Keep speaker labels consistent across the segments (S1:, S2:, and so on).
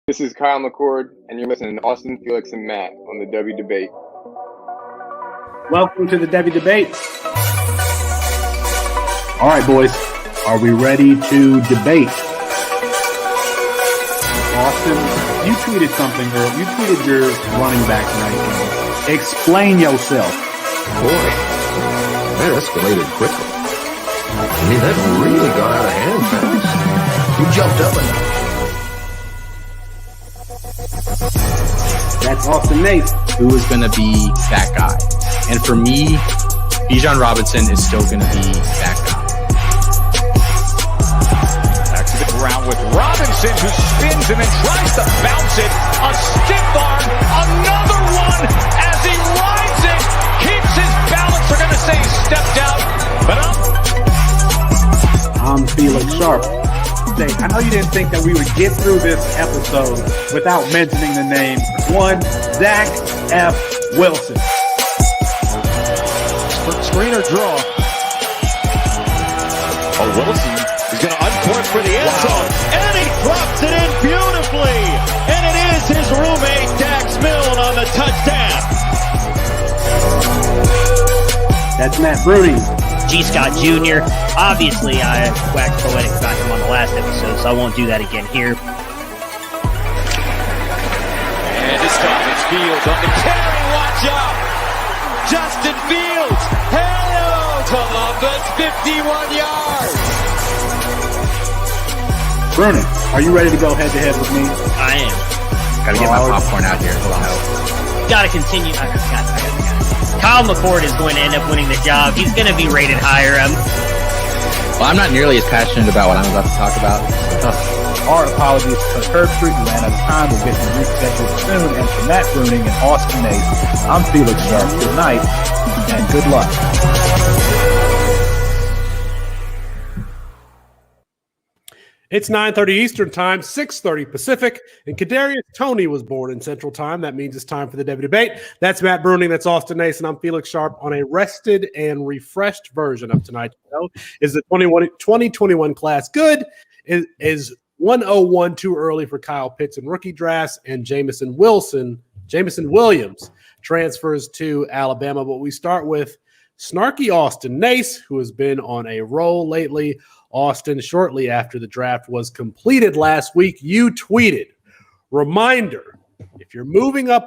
S1: This is Kyle McCord, and you're listening to Austin, Felix, and Matt on the Devy Debate.
S2: Welcome to the Devy Debate. All right, boys. Are we ready to debate? Austin, you tweeted something, girl. You tweeted your running back ranking. Explain yourself.
S3: Boy, that escalated quickly. I mean, that really got out of hand fast. You jumped up enough.
S2: That's Austin Nace.
S4: Who is going to be that guy? And for me, Bijan Robinson is still going to be that guy.
S5: Back to the ground with Robinson, who spins and then tries to bounce it. A stiff arm, another one as he rides it, keeps his balance. They're going to say he stepped out, but
S2: I'm Felix Sharp. I know you didn't think that we would get through this episode without mentioning the name one Zach F. Wilson.
S5: Screener draw. Oh, Wilson is going to uncourt for the end zone, and he drops it in beautifully. And it is his roommate, Dax Milne, on the touchdown.
S2: That's Matt Bruning.
S6: G. Scott Jr. Obviously, I waxed poetic about him on the last episode, so I won't do that again here.
S5: And it's Thomas Fields on the carry. Watch out! Justin Fields! Hello, Columbus! 51 yards!
S2: Bruning, are you ready to go head-to-head with me?
S6: I am.
S4: Gotta get my popcorn out here. Hold on.
S6: Gotta continue. I got it. Kyle McCord is going to end up winning the job. He's going to be rated higher.
S4: Well, I'm not nearly as passionate about what I'm about to talk about.
S2: Our apologies to Herb Street and ran out of time. We'll get them rescheduled soon. And for Matt Bruning and Austin Nace, I'm Felix Sharp. Good night and good luck.
S7: It's 9:30 Eastern Time, 6:30 Pacific, and Kadarius Toney was born in Central Time. That means it's time for the Devy Debate. That's Matt Bruning, that's Austin Nace, and I'm Felix Sharp on a rested and refreshed version of tonight's show. Is the 2021 class good? Is 101 too early for Kyle Pitts and rookie drafts? And Jameson Williams transfers to Alabama. But we start with snarky Austin Nace, who has been on a roll lately. Austin, shortly after the draft was completed last week, you tweeted, reminder, if you're moving guys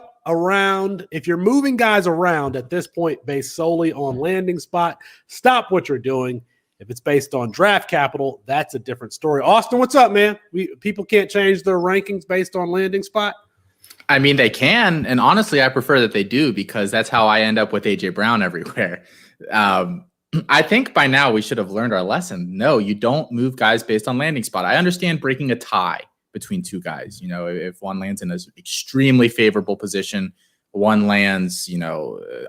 S7: around at this point based solely on landing spot, stop what you're doing. If it's based on draft capital, that's a different story. Austin, what's up, man? People can't change their rankings based on landing spot?
S4: I mean, they can. And honestly, I prefer that they do because that's how I end up with A.J. Brown everywhere. I think by now we should have learned our lesson. No, you don't move guys based on landing spot. I understand breaking a tie between two guys. You know, if one lands in an extremely favorable position, one lands,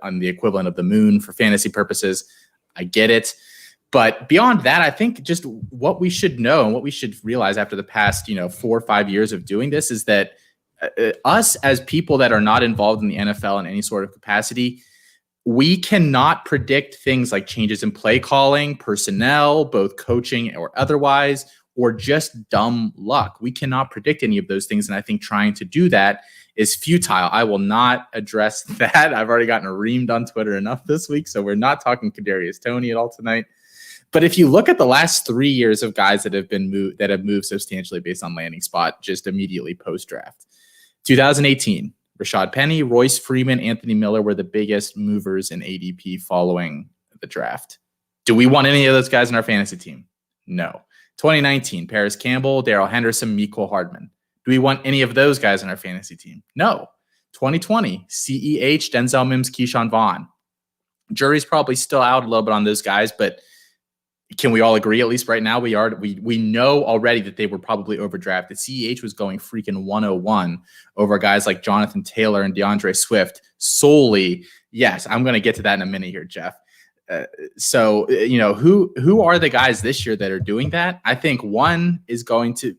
S4: on the equivalent of the moon for fantasy purposes. I get it. But beyond that, I think just what we should know and what we should realize after the past, 4 or 5 years of doing this is that us as people that are not involved in the NFL in any sort of capacity, we cannot predict things like changes in play calling, personnel, both coaching or otherwise, or just dumb luck. We cannot predict any of those things. And I think trying to do that is futile. I will not address that. I've already gotten reamed on Twitter enough this week. So we're not talking Kadarius Toney at all tonight. But if you look at the last 3 years of guys that have moved substantially based on landing spot, just immediately post-draft, 2018, Rashad Penny, Royce Freeman, Anthony Miller were the biggest movers in ADP following the draft. Do we want any of those guys in our fantasy team? No. 2019, Paris Campbell, Darrell Henderson, Mecole Hardman. Do we want any of those guys in our fantasy team? No. 2020, CEH, Denzel Mims, Keyshawn Vaughn. Jury's probably still out a little bit on those guys, but can we all agree, at least right now, we know already that they were probably overdrafted. CEH was going freaking 101 over guys like Jonathan Taylor and DeAndre Swift solely. Yes, I'm going to get to that in a minute here, Jeff. So who are the guys this year that are doing that? I think one is going to,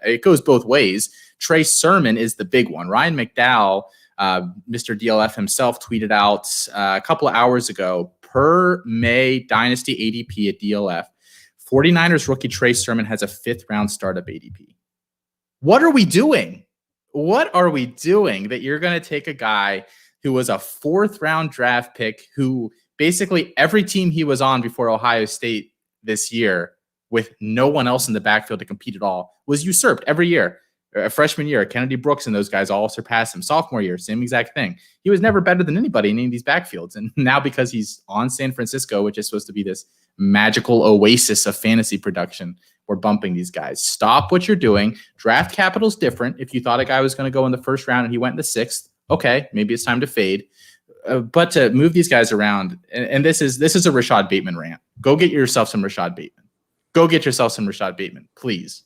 S4: it goes both ways. Trey Sermon is the big one. Ryan McDowell, Mr. DLF himself, tweeted out a couple of hours ago, per May Dynasty ADP at DLF, 49ers rookie Trey Sermon has a 5th round startup ADP. What are we doing? What are we doing that you're going to take a guy who was a 4th-round draft pick, who basically every team he was on before Ohio State this year, with no one else in the backfield to compete at all, was usurped every year. Freshman year, Kennedy Brooks and those guys all surpassed him. Sophomore year, same exact thing. He was never better than anybody in any of these backfields. And now because he's on San Francisco, which is supposed to be this magical oasis of fantasy production, we're bumping these guys. Stop what you're doing. Draft capital's different. If you thought a guy was going to go in the 1st round and he went in the 6th, okay, maybe it's time to fade. But to move these guys around, and this is a Rashad Bateman rant. Go get yourself some Rashad Bateman. Go get yourself some Rashad Bateman, please.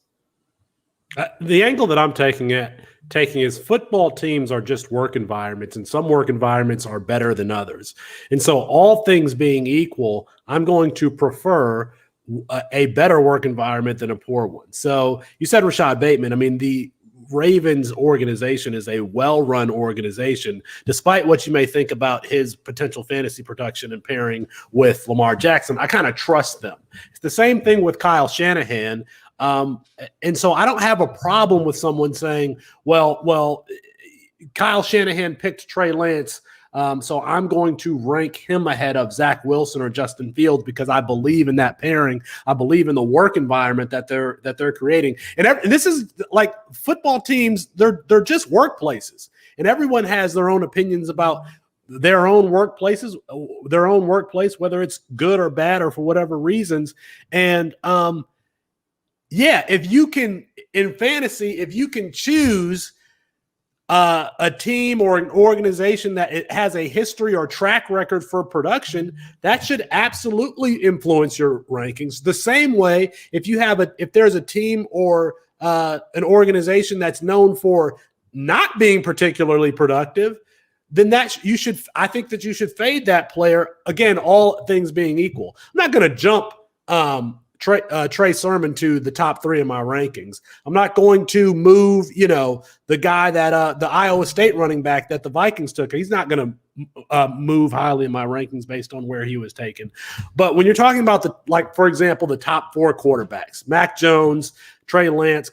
S7: The angle that I'm taking is football teams are just work environments, and some work environments are better than others. And so all things being equal, I'm going to prefer a better work environment than a poor one. So you said Rashad Bateman. I mean, the Ravens organization is a well-run organization, despite what you may think about his potential fantasy production and pairing with Lamar Jackson. I kind of trust them. It's the same thing with Kyle Shanahan. And so I don't have a problem with someone saying, well, Kyle Shanahan picked Trey Lance, so I'm going to rank him ahead of Zach Wilson or Justin Fields because I believe in that pairing. I believe in the work environment that they're creating. And this is like football teams; they're just workplaces, and everyone has their own opinions about their own workplace, whether it's good or bad or for whatever reasons. And if you can in fantasy, if you can choose a team or an organization that it has a history or track record for production, that should absolutely influence your rankings. The same way, if there's a team or an organization that's known for not being particularly productive, then I think that you should fade that player. Again, all things being equal. I'm not going to jump Trey Sermon to the top 3 of my rankings. I'm not going to move, the guy that the Iowa State running back that the Vikings took. He's not going to move highly in my rankings based on where he was taken. But when you're talking about for example, the top 4 quarterbacks, Mac Jones, Trey Lance,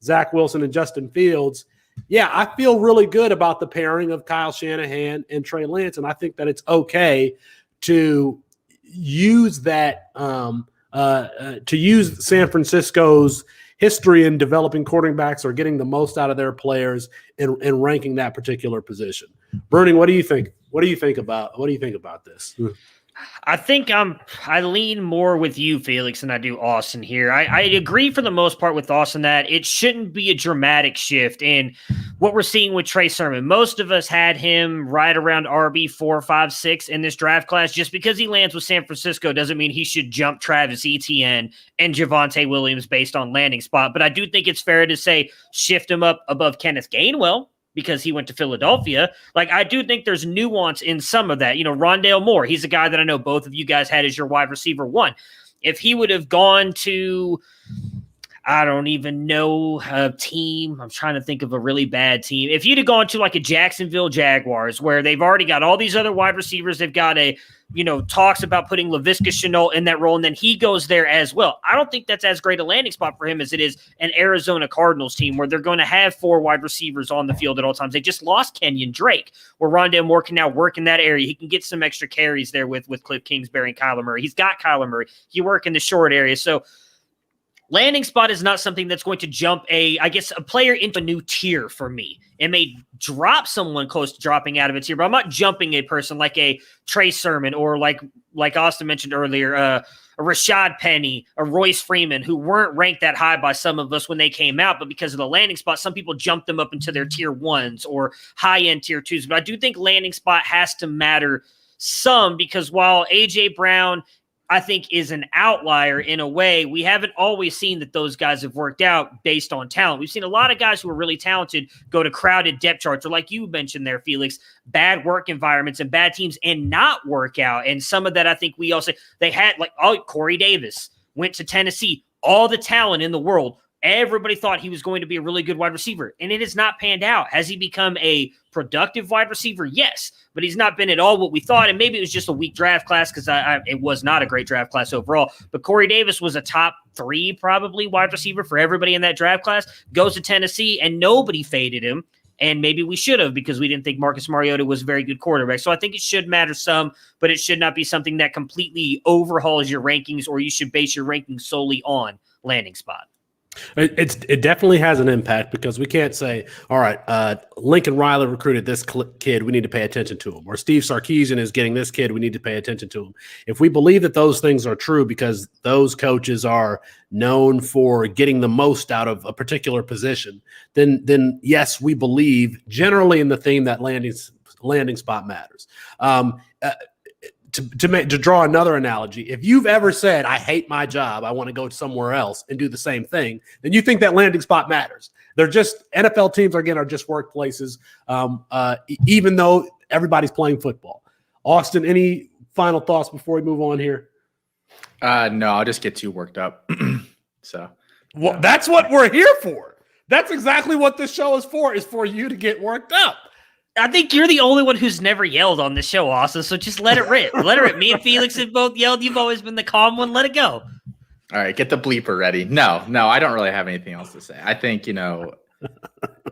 S7: Zach Wilson, and Justin Fields. Yeah, I feel really good about the pairing of Kyle Shanahan and Trey Lance, and I think that it's okay to use that to use San Francisco's history in developing quarterbacks or getting the most out of their players and ranking that particular position. Bruning, what do you think? What do you think about this?
S6: I think I lean more with you, Felix, than I do Austin here. I agree for the most part with Austin that it shouldn't be a dramatic shift in what we're seeing with Trey Sermon. Most of us had him right around RB 4, 5, 6 in this draft class. Just because he lands with San Francisco doesn't mean he should jump Travis Etienne and Javonte Williams based on landing spot. But I do think it's fair to say shift him up above Kenneth Gainwell, because he went to Philadelphia. I do think there's nuance in some of that. Rondale Moore, he's a guy that I know both of you guys had as your wide receiver 1. If he would have gone to, I don't even know, a team, I'm trying to think of a really bad team. If he'd have gone to a Jacksonville Jaguars, where they've already got all these other wide receivers, they've got talks about putting Laviska Shenault in that role, and then he goes there as well. I don't think that's as great a landing spot for him as it is an Arizona Cardinals team where they're going to have 4 wide receivers on the field at all times. They just lost Kenyon Drake, where Rondale Moore can now work in that area. He can get some extra carries there with Cliff Kingsbury and Kyler Murray. He's got Kyler Murray. He work in the short area. So landing spot is not something that's going to jump a player into a new tier for me. It may drop someone close to dropping out of a tier, but I'm not jumping a person like a Trey Sermon or like Austin mentioned earlier, a Rashad Penny, a Royce Freeman, who weren't ranked that high by some of us when they came out, but because of the landing spot, some people jumped them up into their tier 1s or high-end tier 2s. But I do think landing spot has to matter some, because while A.J. Brown – I think is an outlier in a way, we haven't always seen that those guys have worked out based on talent. We've seen a lot of guys who are really talented go to crowded depth charts, or like you mentioned there, Felix, bad work environments and bad teams and not work out. And some of that, I think we also, they had Corey Davis went to Tennessee, all the talent in the world, Everybody thought he was going to be a really good wide receiver, and it has not panned out. Has he become a productive wide receiver? Yes, but he's not been at all what we thought, and maybe it was just a weak draft class because it was not a great draft class overall. But Corey Davis was a top 3 probably wide receiver for everybody in that draft class, goes to Tennessee, and nobody faded him, and maybe we should have because we didn't think Marcus Mariota was a very good quarterback. So I think it should matter some, but it should not be something that completely overhauls your rankings, or you should base your rankings solely on landing spot.
S7: It definitely has an impact because we can't say, all right, Lincoln Riley recruited this kid, we need to pay attention to him, or Steve Sarkisian is getting this kid, we need to pay attention to him. If we believe that those things are true because those coaches are known for getting the most out of a particular position, then yes, we believe generally in the theme that landing spot matters. To draw another analogy, if you've ever said, I hate my job, I want to go somewhere else and do the same thing, then you think that landing spot matters. They're just NFL teams, again, are just workplaces, even though everybody's playing football. Austin, any final thoughts before we move on here?
S4: No, I'll just get too worked up.
S7: Well, that's what we're here for. That's exactly what this show is for you to get worked up.
S6: I think you're the only one who's never yelled on the show, Austin, so just let it rip. Let it rip. Me and Felix have both yelled. You've always been the calm one. Let it go.
S4: All right, get the bleeper ready. No, I don't really have anything else to say. I think,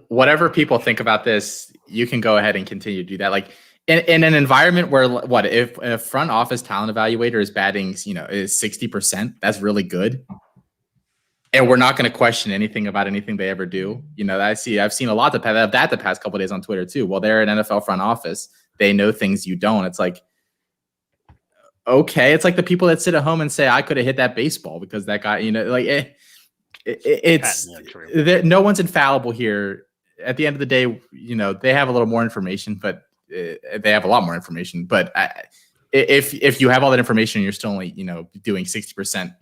S4: whatever people think about this, you can go ahead and continue to do that. Like in an environment where if a front office talent evaluator is batting, is 60%, that's really good. And we're not going to question anything about anything they ever do. I've seen a lot of that the past couple of days on Twitter too. Well, they're an NFL front office. They know things you don't. It's like, okay. It's like the people that sit at home and say, I could have hit that baseball because that guy, no one's infallible here. At the end of the day, they have a little more information, but they have a lot more information. But if you have all that information, you're still only, doing 60%,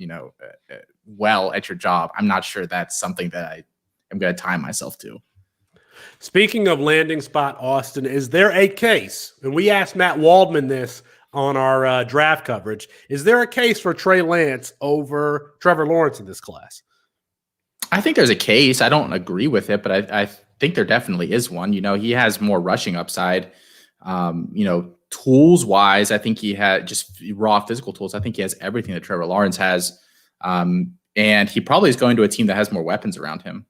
S4: well at your job, I'm not sure that's something that I am going to tie myself to.
S7: Speaking of landing spot, Austin, is there a case, and we asked Matt Waldman this on our draft coverage, is there a case for Trey Lance over Trevor Lawrence in this class?
S4: I think there's a case. I don't agree with it, but I think there definitely is one. He has more rushing upside. Tools wise, I think he had just raw physical tools. I think he has everything that Trevor Lawrence has. And he probably is going to a team that has more weapons around him.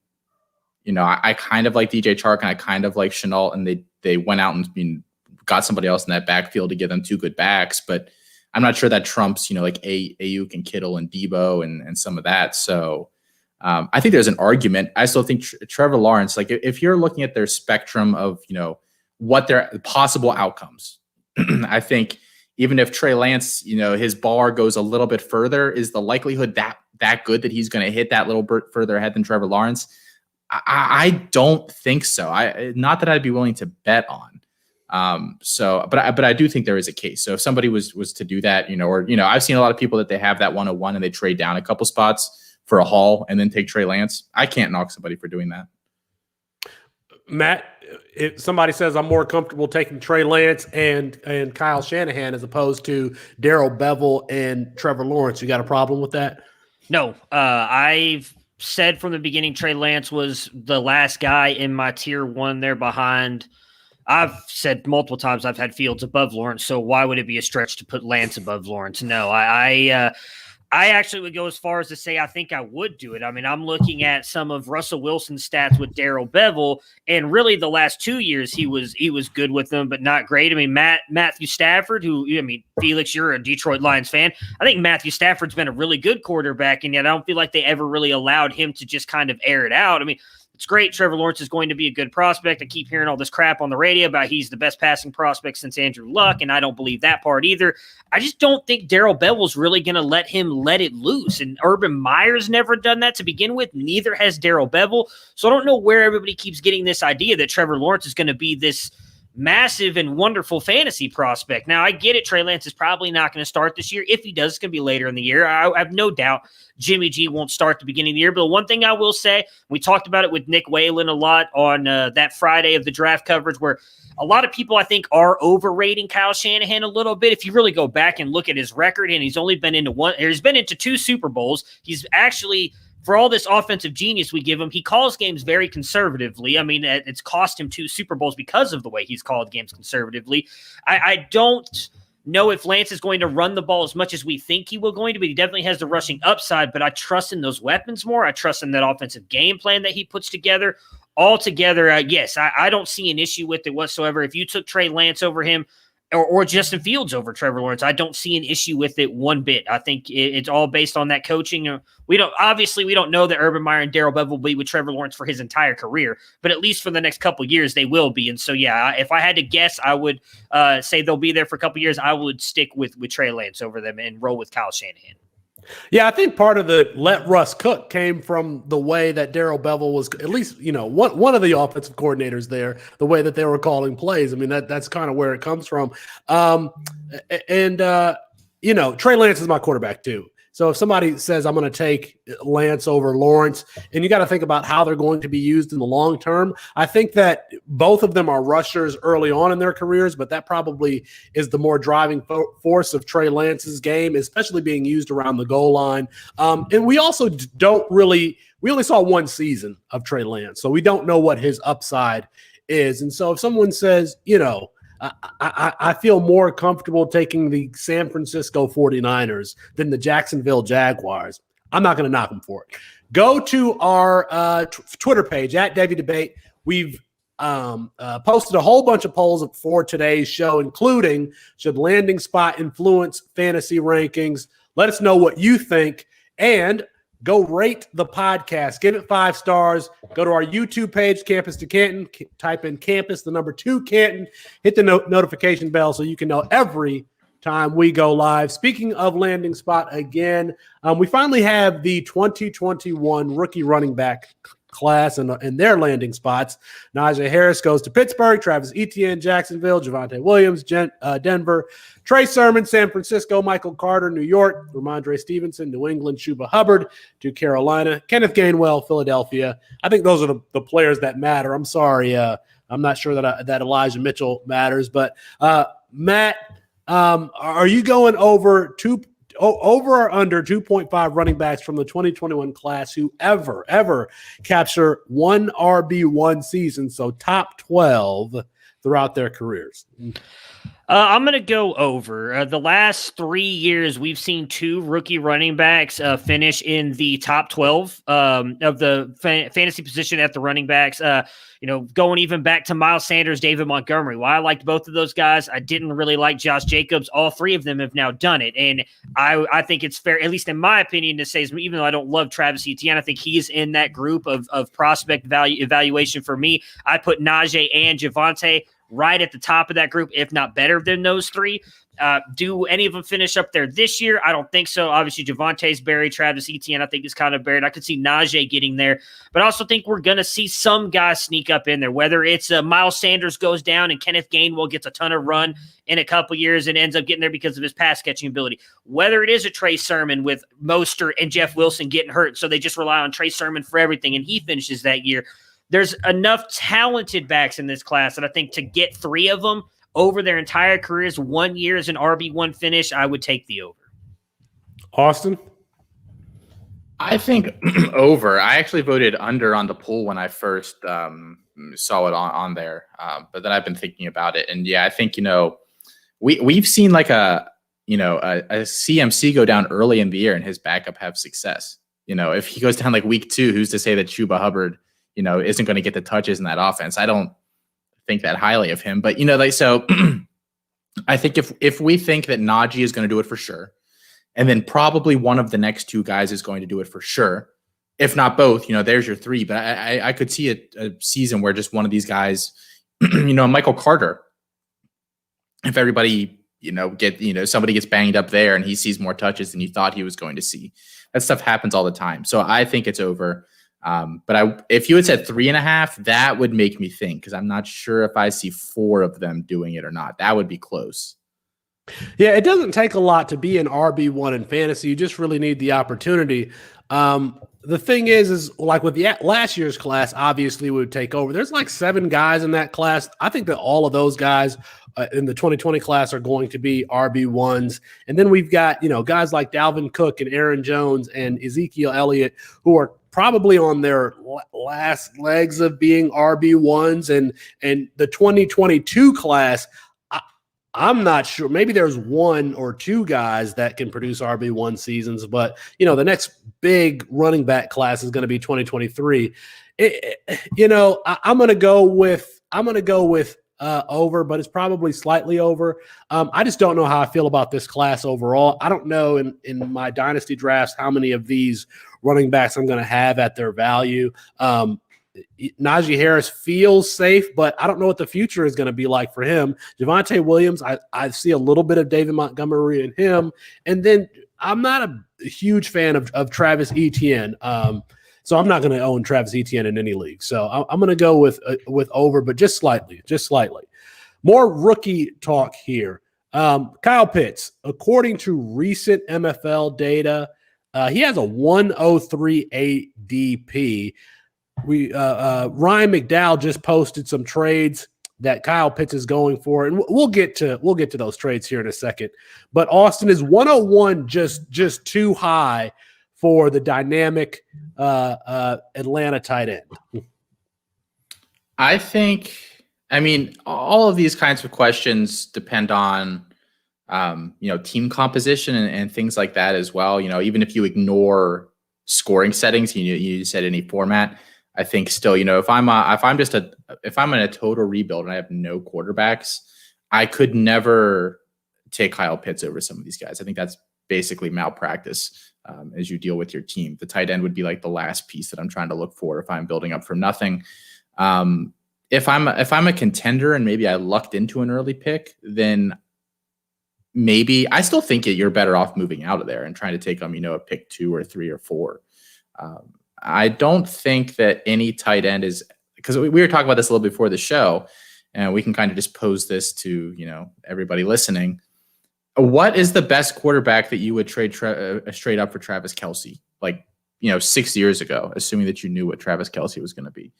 S4: I kind of like DJ Chark and I kind of like Chenault, and they went out and got somebody else in that backfield to give them 2 good backs, but I'm not sure that trumps, like Ayuk and Kittle and Debo and some of that. So I think there's an argument. I still think Trevor Lawrence, like if you're looking at their spectrum of, what their possible outcomes, I think even if Trey Lance, his bar goes a little bit further, is the likelihood that good that he's going to hit that little bit further ahead than Trevor Lawrence? I don't think so. Not that I'd be willing to bet on. But I do think there is a case. So if somebody was to do that, I've seen a lot of people that they have that 101 and they trade down a couple spots for a haul and then take Trey Lance. I can't knock somebody for doing that.
S7: Matt, if somebody says I'm more comfortable taking Trey Lance and Kyle Shanahan as opposed to Darrell Bevel and Trevor Lawrence, you got a problem with that?
S6: No, I've said from the beginning Trey Lance was the last guy in my tier 1 there behind. I've said multiple times I've had Fields above Lawrence, so why would it be a stretch to put Lance above Lawrence? No, I actually would go as far as to say I think I would do it. I mean, I'm looking at some of Russell Wilson's stats with Darrell Bevel, and really the last 2 years he was good with them, but not great. I mean, Matthew Stafford, Felix, you're a Detroit Lions fan. I think Matthew Stafford's been a really good quarterback, and yet I don't feel like they ever really allowed him to just kind of air it out. I mean, it's great. Trevor Lawrence is going to be a good prospect. I keep hearing all this crap on the radio about he's the best passing prospect since Andrew Luck, and I don't believe that part either. I just don't think Darrell Bevel's really going to let him let it loose. And Urban Meyer's never done that to begin with. Neither has Darrell Bevel. So I don't know where everybody keeps getting this idea that Trevor Lawrence is going to be this massive and wonderful fantasy prospect. Now, I get it. Trey Lance is probably not going to start this year. If he does, it's going to be later in the year. I have no doubt Jimmy G won't start the beginning of the year. But one thing I will say, we talked about it with Nick Whalen a lot on that Friday of the draft coverage, where a lot of people, I think, are overrating Kyle Shanahan a little bit. If you really go back and look at his record, and he's only been into 2 Super Bowls. He's actually for all this offensive genius we give him, he calls games very conservatively. I mean, it's cost him 2 Super Bowls because of the way he's called games conservatively. I don't know if Lance is going to run the ball as much as we think he will going to, but he definitely has the rushing upside, but I trust in those weapons more. I trust in that offensive game plan that he puts together. Altogether, yes, I don't see an issue with it whatsoever. If you took Trey Lance over him or Justin Fields over Trevor Lawrence, I don't see an issue with it one bit. I think it's all based on that coaching. We don't know that Urban Meyer and Darrell Bev will be with Trevor Lawrence for his entire career, but at least for the next couple of years, they will be. And so, yeah, if I had to guess, I would say they'll be there for a couple of years. I would stick with Trey Lance over them and roll with Kyle Shanahan.
S7: Yeah, I think part of the let Russ cook came from the way that Darrell Bevel was, at least, one of the offensive coordinators there, the way that they were calling plays. I mean, that's kind of where it comes from. Trey Lance is my quarterback too. So if somebody says I'm going to take Lance over Lawrence, and you got to think about how they're going to be used in the long term, I think that both of them are rushers early on in their careers, but that probably is the more driving force of Trey Lance's game, especially being used around the goal line. And we also we only saw one season of Trey Lance, so we don't know what his upside is. And so if someone says, I feel more comfortable taking the San Francisco 49ers than the Jacksonville Jaguars, I'm not going to knock them for it. Go to our Twitter page at Devy Debate. We've posted a whole bunch of polls for today's show, including should landing spot influence fantasy rankings. Let us know what you think, and go rate the podcast. Give it 5 stars. Go to our YouTube page, Campus to Canton. Type in Campus, the number 2 Canton. Hit the notification bell so you can know every time we go live. Speaking of landing spot again, we finally have the 2021 rookie running back class and their landing spots. Najee Harris goes to Pittsburgh, Travis Etienne, Jacksonville, Javonte Williams, Denver, Trey Sermon, San Francisco, Michael Carter, New York, Ramondre Stevenson, New England, Chuba Hubbard to Carolina, Kenneth Gainwell, Philadelphia. I think those are the players that matter. I'm sorry. I'm not sure that Elijah Mitchell matters, but Matt, are you going over or under 2.5 running backs from the 2021 class who ever capture one RB1 season, so top 12 throughout their careers?
S6: I'm going to go over. The last 3 years, we've seen 2 rookie running backs finish in the top 12 of the fantasy position at the running backs. Going even back to Miles Sanders, David Montgomery. While I liked both of those guys, I didn't really like Josh Jacobs. All 3 of them have now done it. And I think it's fair, at least in my opinion, to say, even though I don't love Travis Etienne, I think he's in that group of prospect value evaluation for me. I put Najee and Javonte right at the top of that group, if not better than those 3. Do any of them finish up there this year? I don't think so. Obviously, Javonte's buried. Travis Etienne, I think, is kind of buried. I could see Najee getting there, but I also think we're going to see some guys sneak up in there, whether it's Miles Sanders goes down and Kenneth Gainwell gets a ton of run in a couple years and ends up getting there because of his pass catching ability, whether it is a Trey Sermon with Mostert and Jeff Wilson getting hurt, so they just rely on Trey Sermon for everything, and he finishes that year. There's enough talented backs in this class that I think to get 3 of them over their entire careers, 1 year as an RB1 finish, I would take the over.
S7: Austin?
S4: I think over. I actually voted under on the poll when I first saw it on there, but then I've been thinking about it. And yeah, I think, we've seen like a CMC go down early in the year and his backup have success. If he goes down like week 2, who's to say that Chuba Hubbard isn't going to get the touches in that offense? I don't think that highly of him, but so I think if we think that Najee is going to do it for sure, and then probably one of the next 2 guys is going to do it for sure, if not both, there's your 3. But I could see a season where just one of these guys, Michael Carter, if everybody, somebody gets banged up there and he sees more touches than you thought he was going to see. That stuff happens all the time. So I think it's over. But if you had said 3.5, that would make me think, because I'm not sure if I see 4 of them doing it or not. That would be close.
S7: Yeah, it doesn't take a lot to be an RB1 in fantasy. You just really need the opportunity. The thing is like with the last year's class, obviously would take over. There's like 7 guys in that class. I think that all of those guys in the 2020 class are going to be RB1s. And then we've got, guys like Dalvin Cook and Aaron Jones and Ezekiel Elliott, who are probably on their last legs of being RB1s. And the 2022 class, I'm not sure. Maybe there's one or two guys that can produce RB1 seasons, but the next big running back class is going to be 2023. I'm going to go with over, but it's probably slightly over. I just don't know how I feel about this class overall. I don't know in my dynasty drafts how many of these running backs I'm going to have at their value. Najee Harris feels safe, but I don't know what the future is going to be like for him. Javonte Williams, I see a little bit of David Montgomery in him. And then I'm not a huge fan of Travis Etienne. So I'm not going to own Travis Etienne in any league. So I'm going to go with over, but just slightly. More rookie talk here. Kyle Pitts, according to recent MFL data, he has a 103 ADP. Ryan McDowell just posted some trades that Kyle Pitts is going for, and we'll get to those trades here in a second. But Austin, is 101 just too high for the dynamic Atlanta tight end?
S4: I mean, all of these kinds of questions depend on team composition and things like that as well. Even if you ignore scoring settings, you set any format. I think still, if I'm in a total rebuild and I have no quarterbacks, I could never take Kyle Pitts over some of these guys. I think that's basically malpractice as you deal with your team. The tight end would be like the last piece that I'm trying to look for if I'm building up from nothing. If I'm a contender and maybe I lucked into an early pick, then maybe I still think you're better off moving out of there and trying to take them, a pick 2 or 3 or 4. I don't think that any tight end is, because we were talking about this a little before the show, and we can kind of just pose this to, everybody listening. What is the best quarterback that you would trade straight up for Travis Kelce? 6 years ago, assuming that you knew what Travis Kelce was going to be,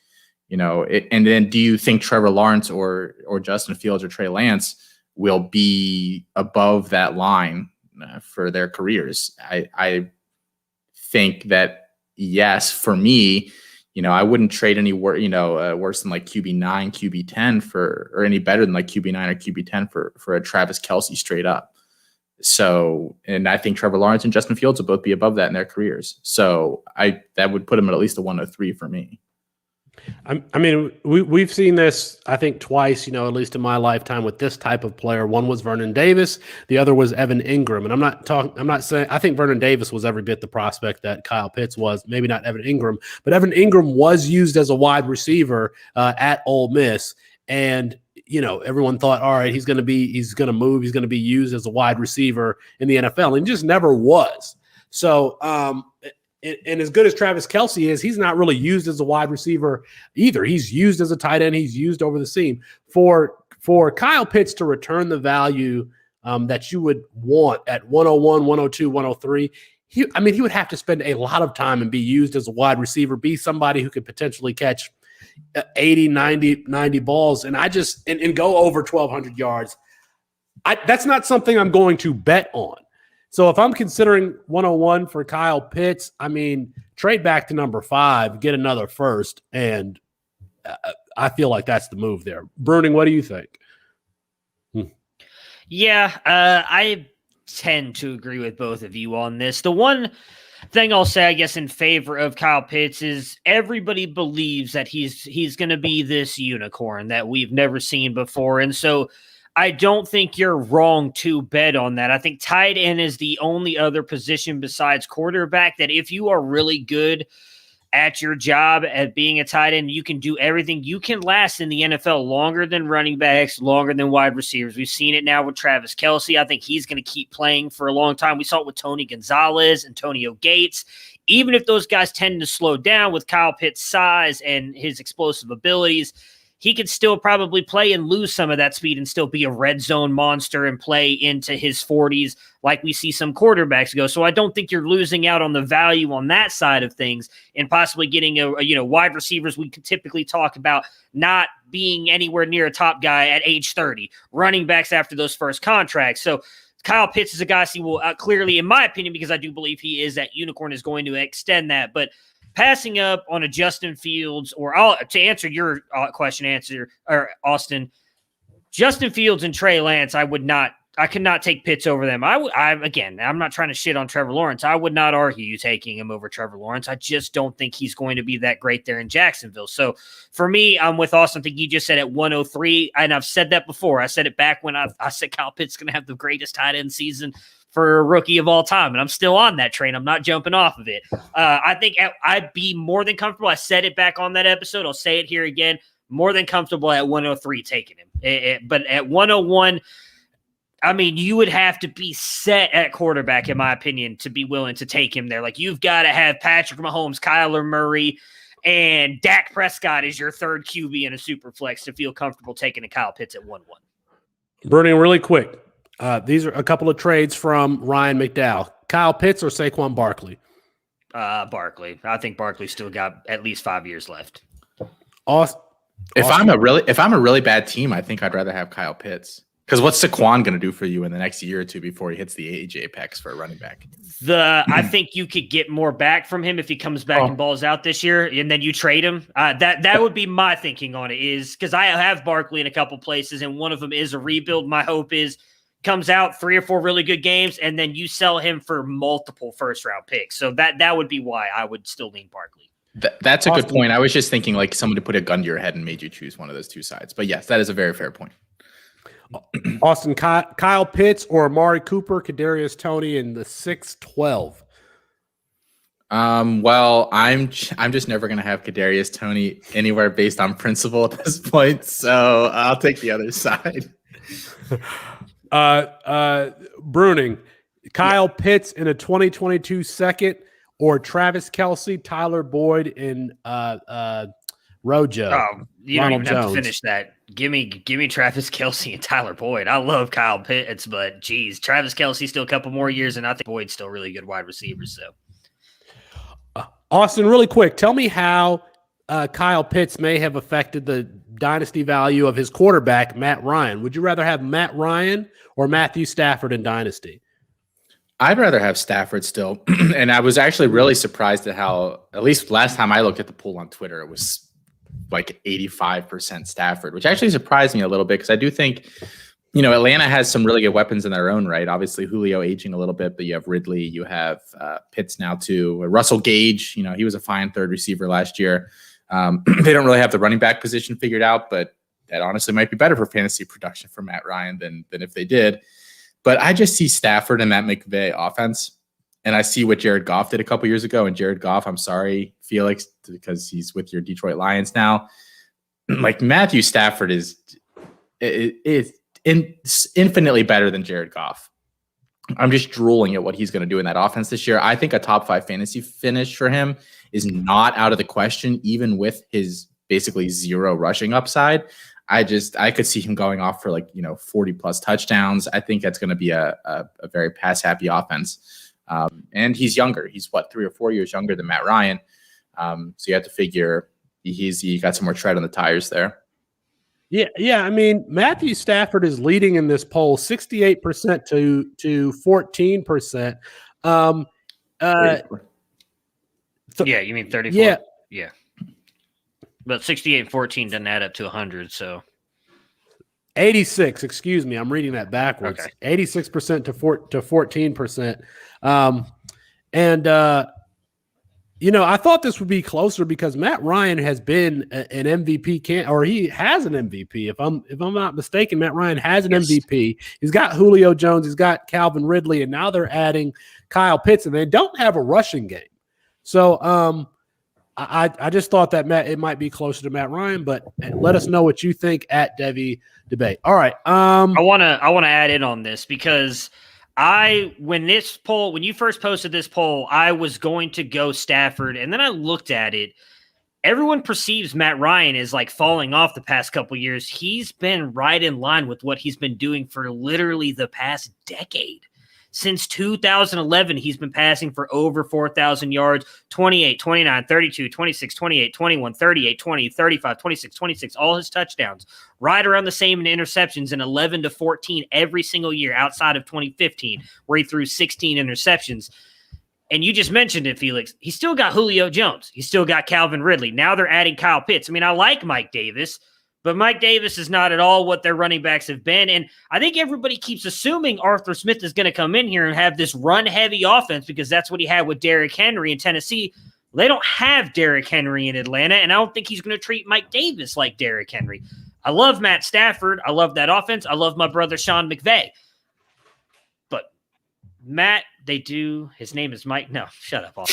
S4: and then do you think Trevor Lawrence or Justin Fields or Trey Lance will be above that line for their careers? I think that, yes, for me, I wouldn't trade any worse than like QB9, QB10 or any better than like QB9 or QB10 for a Travis Kelce straight up. So, and I think Trevor Lawrence and Justin Fields will both be above that in their careers. So that would put them at least a 103 for me.
S7: I mean, we've seen this, I think, twice, at least in my lifetime with this type of player. One was Vernon Davis. The other was Evan Ingram. And I'm not saying, I think Vernon Davis was every bit the prospect that Kyle Pitts was, maybe not Evan Ingram, but Evan Ingram was used as a wide receiver at Ole Miss. And, everyone thought, all right, he's going to move. He's going to be used as a wide receiver in the NFL. And he just never was. So, and as good as Travis Kelce is, he's not really used as a wide receiver either. He's used as a tight end. He's used over the seam. For Kyle Pitts to return the value that you would want at 101, 102, 103, he would have to spend a lot of time and be used as a wide receiver, be somebody who could potentially catch 80, 90 balls, and go over 1,200 yards. That's not something I'm going to bet on. So if I'm considering 101 for Kyle Pitts, trade back to number 5, get another first, and I feel like that's the move there. Bruning, what do you think?
S6: Yeah, I tend to agree with both of you on this. The one thing I'll say, I guess, in favor of Kyle Pitts is everybody believes that he's going to be this unicorn that we've never seen before, and so I don't think you're wrong to bet on that. I think tight end is the only other position besides quarterback that if you are really good at your job at being a tight end, you can do everything. You can last in the NFL longer than running backs, longer than wide receivers. We've seen it now with Travis Kelce. I think he's going to keep playing for a long time. We saw it with Tony Gonzalez, Antonio Gates. Even if those guys tend to slow down with Kyle Pitts' size and his explosive abilities, he could still probably play and lose some of that speed and still be a red zone monster and play into his 40s like we see some quarterbacks go. So I don't think you're losing out on the value on that side of things and possibly getting a wide receivers we could typically talk about not being anywhere near a top guy at age 30, running backs after those first contracts. So Kyle Pitts is a guy he will clearly, in my opinion, because I do believe he is that unicorn, is going to extend that. But passing up on a Justin Fields, to answer your question, Austin, Justin Fields and Trey Lance, I could not take Pitts over them. Again, I'm not trying to shit on Trevor Lawrence. I would not argue you taking him over Trevor Lawrence. I just don't think he's going to be that great there in Jacksonville. So for me, I'm with Austin. I think you just said at 103, and I've said that before. I said it back when I said Kyle Pitts is going to have the greatest tight end season for a rookie of all time, and I'm still on that train. I'm not jumping off of it. I think I'd be more than comfortable. I said it back on that episode. I'll say it here again. More than comfortable at 103 taking him. But at 101, I mean, you would have to be set at quarterback, in my opinion, to be willing to take him there. Like, you've got to have Patrick Mahomes, Kyler Murray, and Dak Prescott as your third QB in a super flex to feel comfortable taking a Kyle Pitts at 1-1.
S7: Bruning, really quick. These are a couple of trades from Ryan McDowell. Kyle Pitts or Saquon Barkley?
S6: Barkley. I think Barkley's still got at least 5 years left.
S4: If I'm a really bad team, I think I'd rather have Kyle Pitts. Because what's Saquon going to do for you in the next year or two before he hits the age apex for a running back?
S6: I think you could get more back from him if he comes back and balls out this year, and then you trade him. That would be my thinking on it, is because I have Barkley in a couple places, and one of them is a rebuild. My hope is comes out 3 or 4 really good games, and then you sell him for multiple first-round picks. So that would be why I would still lean Barkley.
S4: That's a good point. I was just thinking like someone to put a gun to your head and made you choose one of those two sides. But yes, that is a very fair point.
S7: Austin, Kyle Pitts or Amari Cooper, Kadarius Toney in the 6-12.
S4: Well, I'm just never gonna have Kadarius Toney anywhere based on principle at this point, so I'll take the other side.
S7: Bruning, Kyle Pitts in a 2022 second, or Travis Kelce, Tyler Boyd in Rojo.
S6: Oh, you don't even have to finish that. Give me Travis Kelce and Tyler Boyd. I love Kyle Pitts, but geez, Travis Kelce still a couple more years, and I think Boyd's still really good wide receivers. So,
S7: Austin, really quick, tell me how Kyle Pitts may have affected the dynasty value of his quarterback, Matt Ryan. Would you rather have Matt Ryan or Matthew Stafford in dynasty?
S4: I'd rather have Stafford still, and I was actually really surprised at how, at least last time I looked at the poll on Twitter, it was like 85% Stafford, which actually surprised me a little bit because I do think, Atlanta has some really good weapons in their own right. Obviously, Julio aging a little bit, but you have Ridley, you have Pitts now too. Russell Gage, he was a fine third receiver last year. They don't really have the running back position figured out, but that honestly might be better for fantasy production for Matt Ryan than if they did. But I just see Stafford in that McVay offense. And I see what Jared Goff did a couple years ago. And Jared Goff, I'm sorry, Felix, because he's with your Detroit Lions now. Like Matthew Stafford is infinitely better than Jared Goff. I'm just drooling at what he's going to do in that offense this year. I think a top 5 fantasy finish for him is not out of the question, even with his basically 0 rushing upside. I could see him going off for 40 plus touchdowns. I think that's going to be a very pass happy offense. And he's younger. He's 3 or 4 years younger than Matt Ryan. So you have to figure he got some more tread on the tires there.
S7: Yeah. I mean, Matthew Stafford is leading in this poll, 68% to 14%.
S6: Yeah, you mean 34? Yeah. But 68 and 14 doesn't add up to 100, so
S7: 86. Excuse me, I'm reading that backwards. Okay. 86% to 14%. I thought this would be closer because Matt Ryan has been an MVP or he has an MVP. If I'm not mistaken, Matt Ryan has an MVP. He's got Julio Jones, he's got Calvin Ridley, and now they're adding Kyle Pitts, and they don't have a rushing game. So I just thought that it might be closer to Matt Ryan, but let us know what you think at Devy Debate. All right. I
S6: want to add in on this because when you first posted this poll, I was going to go Stafford, and then I looked at it, everyone perceives Matt Ryan as like falling off the past couple years. He's been right in line with what he's been doing for literally the past decade. Since 2011, he's been passing for over 4,000 yards, 28, 29, 32, 26, 28, 21, 38, 20, 35, 26, 26, all his touchdowns. Right around the same in interceptions in 11 to 14 every single year outside of 2015, where he threw 16 interceptions. And you just mentioned it, Felix. He's still got Julio Jones. He's still got Calvin Ridley. Now they're adding Kyle Pitts. I mean, I like Mike Davis, but Mike Davis is not at all what their running backs have been. And I think everybody keeps assuming Arthur Smith is going to come in here and have this run-heavy offense because that's what he had with Derrick Henry in Tennessee. They don't have Derrick Henry in Atlanta, and I don't think he's going to treat Mike Davis like Derrick Henry. I love Matt Stafford. I love that offense. I love my brother Sean McVay. But Matt, they do. His name is Mike. No, shut up.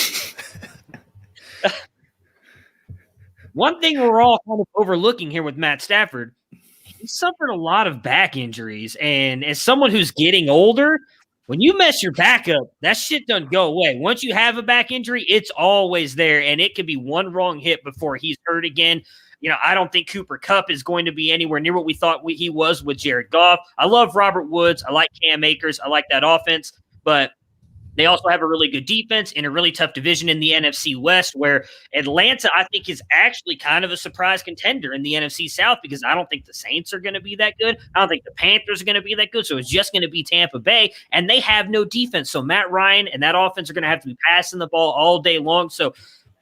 S6: One thing we're all kind of overlooking here with Matt Stafford, he suffered a lot of back injuries. And as someone who's getting older, when you mess your back up, that shit doesn't go away. Once you have a back injury, it's always there. And it could be one wrong hit before he's hurt again. You know, I don't think Cooper Kupp is going to be anywhere near what we thought he was with Jared Goff. I love Robert Woods. I like Cam Akers. I like that offense. But they also have a really good defense in a really tough division in the NFC West, where Atlanta, I think, is actually kind of a surprise contender in the NFC South because I don't think the Saints are going to be that good. I don't think the Panthers are going to be that good. So it's just going to be Tampa Bay, and they have no defense. So Matt Ryan and that offense are going to have to be passing the ball all day long. So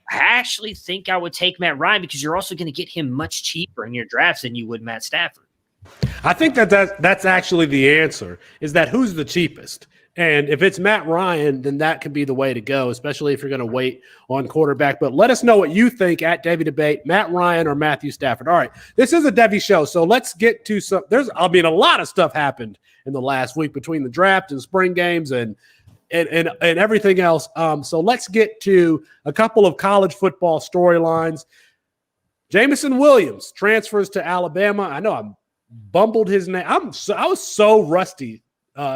S6: I actually think I would take Matt Ryan because you're also going to get him much cheaper in your drafts than you would Matt Stafford.
S7: I think that's actually the answer, is that who's the cheapest? And if it's Matt Ryan, then that could be the way to go, especially if you're going to wait on quarterback. But let us know what you think at Devy Debate, Matt Ryan or Matthew Stafford. All right, this is a Devy show, so let's get to some. A lot of stuff happened in the last week between the draft and spring games and everything else. So let's get to a couple of college football storylines. Jameson Williams transfers to Alabama. I know I bumbled his name. I was so rusty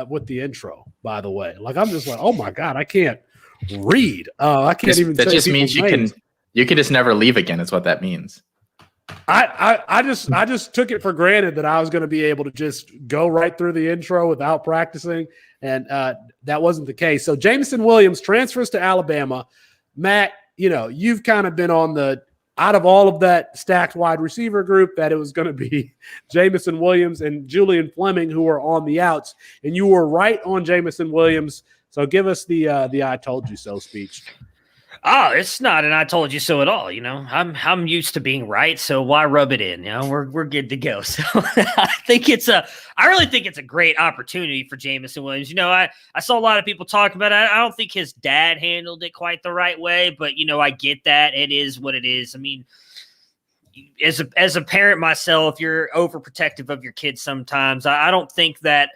S7: with the intro, by the way. Like, I'm just like, oh my God, I can't read. I can't even.
S4: That just means you can just never leave again. Is what that means.
S7: I just took it for granted that I was going to be able to just go right through the intro without practicing, and that wasn't the case. So Jameson Williams transfers to Alabama. Matt, you know, you've kind of been on the out of all of that stacked wide receiver group that it was going to be Jameson Williams and Julian Fleming who are on the outs, and you were right on Jameson Williams. So give us the I told you so speech.
S6: Oh, it's not an I told you so at all. You know, I'm used to being right, so why rub it in? You know, we're good to go. So I really think it's a great opportunity for Jameson Williams. You know, I saw a lot of people talk about it. I don't think his dad handled it quite the right way, but you know, I get that. It is what it is. I mean, as a parent myself, you're overprotective of your kids sometimes. I don't think that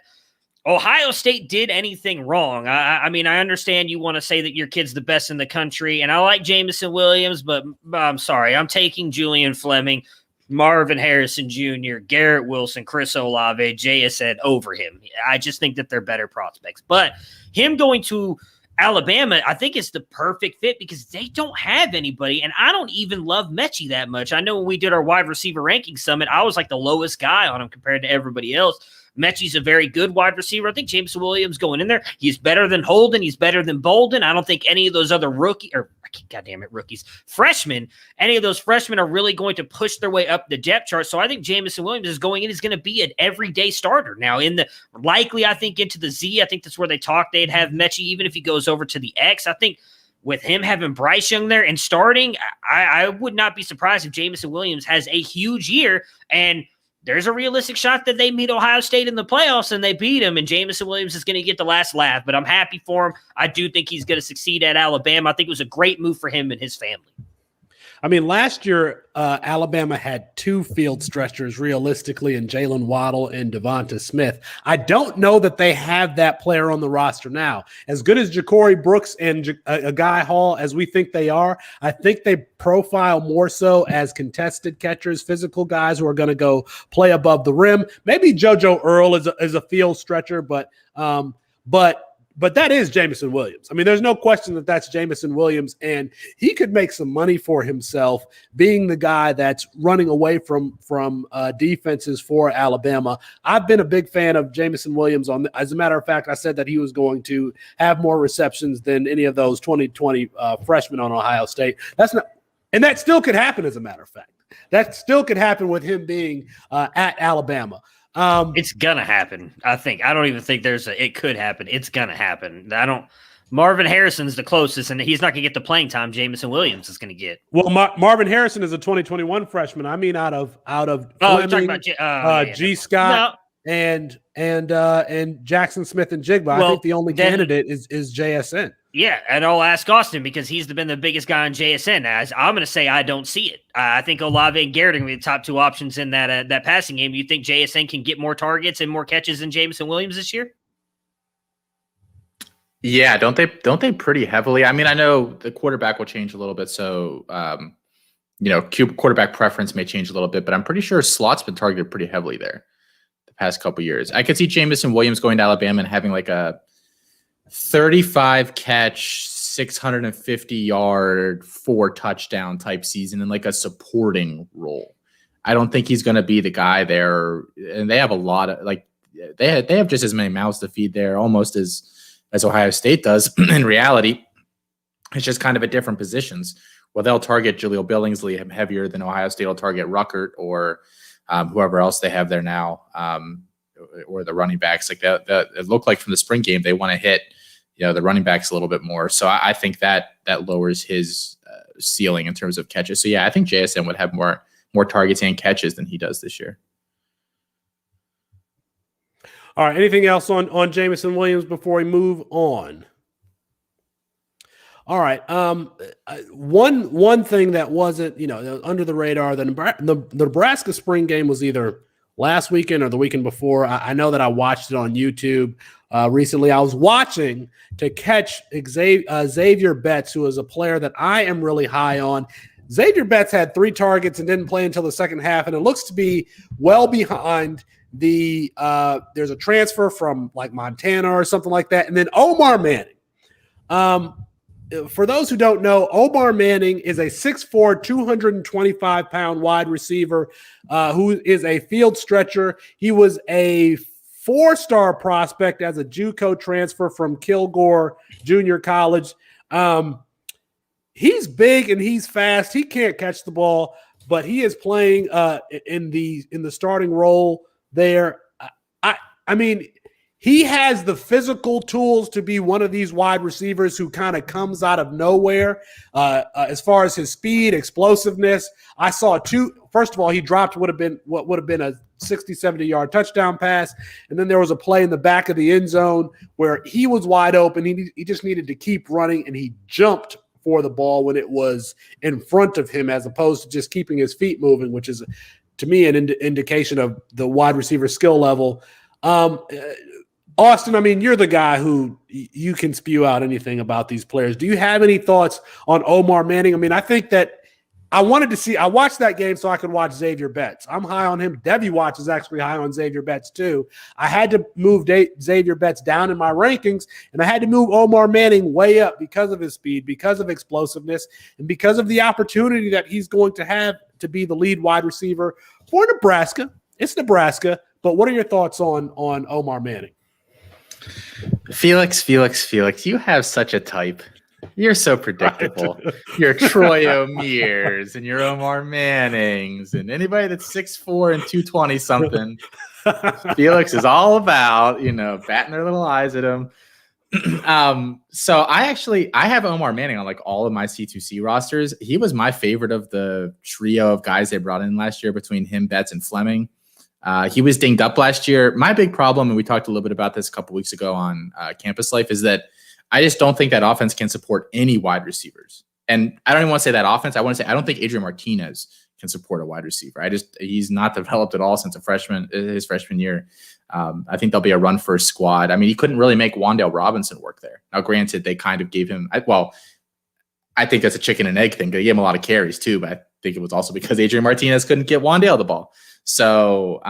S6: Ohio State did anything wrong. I mean, I understand you want to say that your kid's the best in the country, and I like Jameson Williams, but I'm sorry. I'm taking Julian Fleming, Marvin Harrison Jr., Garrett Wilson, Chris Olave, JSN over him. I just think that they're better prospects. But him going to Alabama, I think it's the perfect fit because they don't have anybody, and I don't even love Mechie that much. I know when we did our wide receiver ranking summit, I was like the lowest guy on him compared to everybody else. Mechie's a very good wide receiver. I think Jameson Williams going in there, he's better than Holden. He's better than Bolden. I don't think any of those other freshmen, any of those freshmen are really going to push their way up the depth chart. So I think Jameson Williams is going in. He's going to be an everyday starter now I think into the Z. I think that's where they talked. They'd have Mechie, even if he goes over to the X. I think with him having Bryce Young there and starting, I would not be surprised if Jameson Williams has a huge year, and there's a realistic shot that they meet Ohio State in the playoffs and they beat him, and Jameson Williams is going to get the last laugh. But I'm happy for him. I do think he's going to succeed at Alabama. I think it was a great move for him and his family.
S7: I mean, last year, Alabama had two field stretchers realistically in Jalen Waddle and Devonta Smith. I don't know that they have that player on the roster now. As good as Ja'Cory Brooks and Guy Hall as we think they are, I think they profile more so as contested catchers, physical guys who are going to go play above the rim. Maybe JoJo Earl is a field stretcher, but But that is Jameson Williams. I mean, there's no question that that's Jameson Williams, and he could make some money for himself being the guy that's running away from defenses for Alabama. I've been a big fan of Jameson Williams. As a matter of fact, I said that he was going to have more receptions than any of those 2020 freshmen on Ohio State. And that still could happen, as a matter of fact. That still could happen with him being at Alabama.
S6: It's gonna happen. I think. I don't even think it could happen. It's gonna happen. Marvin Harrison's the closest, and he's not gonna get the playing time Jameson Williams is gonna get.
S7: Well, Marvin Harrison is a 2021 freshman. I mean, out of
S6: you're talking about
S7: G. Scott and Jackson Smith and Jigba. I think the only candidate is JSN.
S6: Yeah, and I'll ask Austin because he's been the biggest guy on JSN. As I'm going to say, I don't see it. I think Olave and Garrett are going to be the top two options in that passing game. You think JSN can get more targets and more catches than Jameson Williams this year?
S4: Yeah, don't they pretty heavily? I mean, I know the quarterback will change a little bit, so quarterback preference may change a little bit, but I'm pretty sure Slot's been targeted pretty heavily there the past couple years. I could see Jameson Williams going to Alabama and having like a 35 catch, 650 yard, 4 touchdown type season in like a supporting role. I don't think he's going to be the guy there. And they have a lot of they have just as many mouths to feed there almost as Ohio State does. In reality, it's just kind of at different positions. Well, they'll target Jaleel Billingsley heavier than Ohio State will target Ruckert or whoever else they have there now, or the running backs. Like that, it looked like from the spring game they want to hit the running backs a little bit more. So I think that lowers his ceiling in terms of catches. So yeah, I think JSN would have more targets and catches than he does this year.
S7: All right. Anything else on Jameson Williams before we move on? All right. One thing that wasn't under the radar, the Nebraska spring game was either last weekend or the weekend before. I know that I watched it on YouTube recently. I was watching to catch Xavier Betts, who is a player that I am really high on. Xavier Betts had 3 targets and didn't play until the second half, and it looks to be well behind there's a transfer from like Montana or something like that. And then Omar Manning. For those who don't know, Omar Manning is a 6'4", 225-pound wide receiver who is a field stretcher. He was a 4-star prospect as a JUCO transfer from Kilgore Junior College. He's big and he's fast. He can't catch the ball, but he is playing in the starting role there. I mean, he has the physical tools to be one of these wide receivers who kind of comes out of nowhere as far as his speed, explosiveness. I saw 2. First of all, he dropped what would have been a 60, 70-yard touchdown pass. And then there was a play in the back of the end zone where he was wide open. He just needed to keep running, and he jumped for the ball when it was in front of him as opposed to just keeping his feet moving, which is, to me, an indication of the wide receiver skill level. Austin, I mean, you're the guy who you can spew out anything about these players. Do you have any thoughts on Omar Manning? I mean, I think that I watched that game so I could watch Xavier Betts. I'm high on him. Devy Watch is actually high on Xavier Betts too. I had to move Xavier Betts down in my rankings, and I had to move Omar Manning way up because of his speed, because of explosiveness, and because of the opportunity that he's going to have to be the lead wide receiver for Nebraska. It's Nebraska, but what are your thoughts on Omar Manning?
S4: Felix, you have such a type. You're so predictable. You're Troy O'Mears and your Omar Mannings and anybody that's 6'4" and 220 something. Felix is all about, batting their little eyes at him. So I have Omar Manning on like all of my C2C rosters. He was my favorite of the trio of guys they brought in last year between him, Betts, and Fleming. He was dinged up last year. My big problem, and we talked a little bit about this a couple weeks ago on Campus Life, is that I just don't think that offense can support any wide receivers. And I don't even want to say that offense. I want to say I don't think Adrian Martinez can support a wide receiver. He's not developed at all since his freshman year. I think there'll be a run first squad. I mean, he couldn't really make Wan'Dale Robinson work there. Now, granted, they kind of gave him, I think that's a chicken and egg thing. They gave him a lot of carries too, but I think it was also because Adrian Martinez couldn't get Wan'Dale the ball. So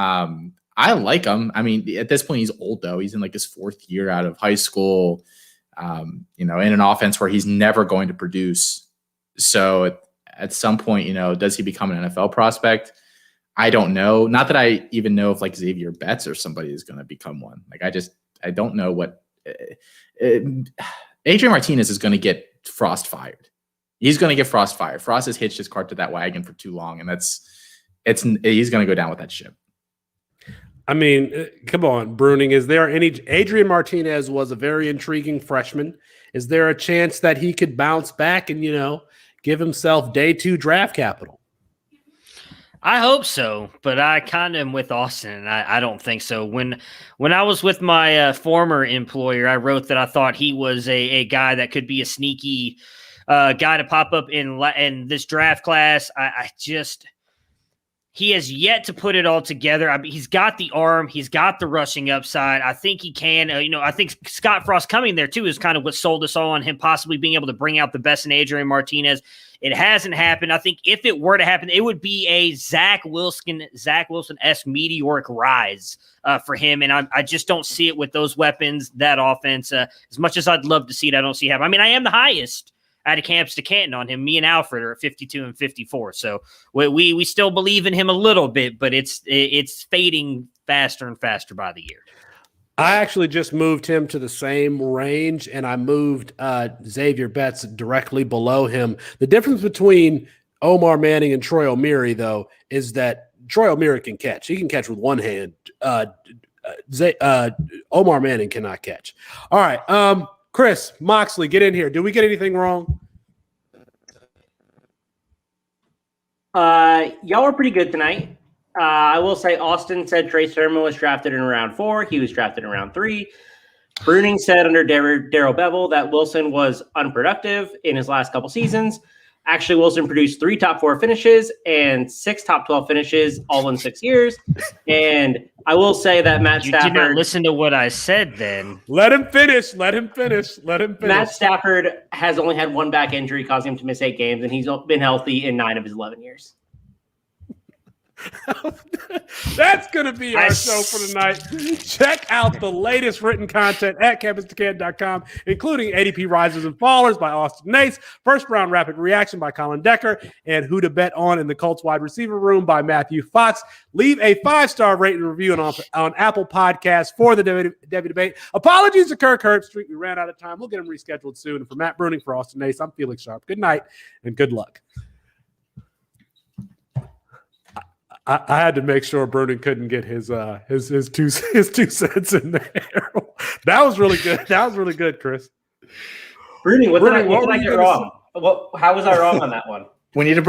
S4: I like him. I mean, at this point, he's old though. He's in like his 4th year out of high school. In an offense where he's never going to produce. So at some point, does he become an NFL prospect? I don't know. Not that I even know if like Xavier Betts or somebody is going to become one. Like I don't know what Adrian Martinez is going to get Frost fired. He's going to get Frost fired. Frost has hitched his cart to that wagon for too long, and he's going to go down with that ship.
S7: I mean, come on, Bruning. Is there any? Adrian Martinez was a very intriguing freshman. Is there a chance that he could bounce back and give himself day 2 draft capital?
S6: I hope so, but I kind of am with Austin, and I don't think so. When I was with my former employer, I wrote that I thought he was a guy that could be a sneaky guy to pop up in this draft class. He has yet to put it all together. I mean, he's got the arm. He's got the rushing upside. I think he can. I think Scott Frost coming there, too, is kind of what sold us all on him possibly being able to bring out the best in Adrian Martinez. It hasn't happened. I think if it were to happen, it would be a Zach Wilson-esque meteoric rise for him. And I just don't see it with those weapons, that offense. As much as I'd love to see it, I don't see it happen. I mean, I am the highest out of Campus to Canton on him. Me and Alfred are at 52 and 54. So we still believe in him a little bit, but it's fading faster and faster by the year.
S7: I actually just moved him to the same range, and I moved Xavier Betts directly below him. The difference between Omar Manning and Troy O'Meara, though, is that Troy O'Meara can catch. He can catch with one hand. Omar Manning cannot catch. All right, Chris Moxley, get in here. Did we get anything wrong?
S8: Y'all were pretty good tonight. I will say Austin said Trey Sermon was drafted in round 4. He was drafted in round 3. Bruning said under Darrell Bevel that Wilson was unproductive in his last couple seasons. Actually, Wilson produced 3 top 4 finishes and 6 top 12 finishes all in 6 years. And I will say that Matt Stafford...
S6: You did not listen to what I said then.
S7: Let him finish.
S8: Matt Stafford has only had 1 back injury causing him to miss 8 games, and he's been healthy in 9 of his 11 years.
S7: That's going to be our show for tonight. Check out the latest written content at campus2canton.com, including ADP Risers and Fallers by Austin Nace, First Round Rapid Reaction by Colin Decker, and Who to Bet On in the Colts Wide Receiver Room by Matthew Fox. Leave a 5-star rating review on Apple Podcasts for the Devy Debate. Apologies to Kirk Herbstreit. We ran out of time. We'll get him rescheduled soon. And for Matt Bruning, for Austin Nace, I'm Felix Sharp. Good night and good luck. I had to make sure Bruning couldn't get his 2 cents in there. That was really good. Chris.
S8: Bruning, what did I get wrong? How was I wrong on that one?
S4: We need to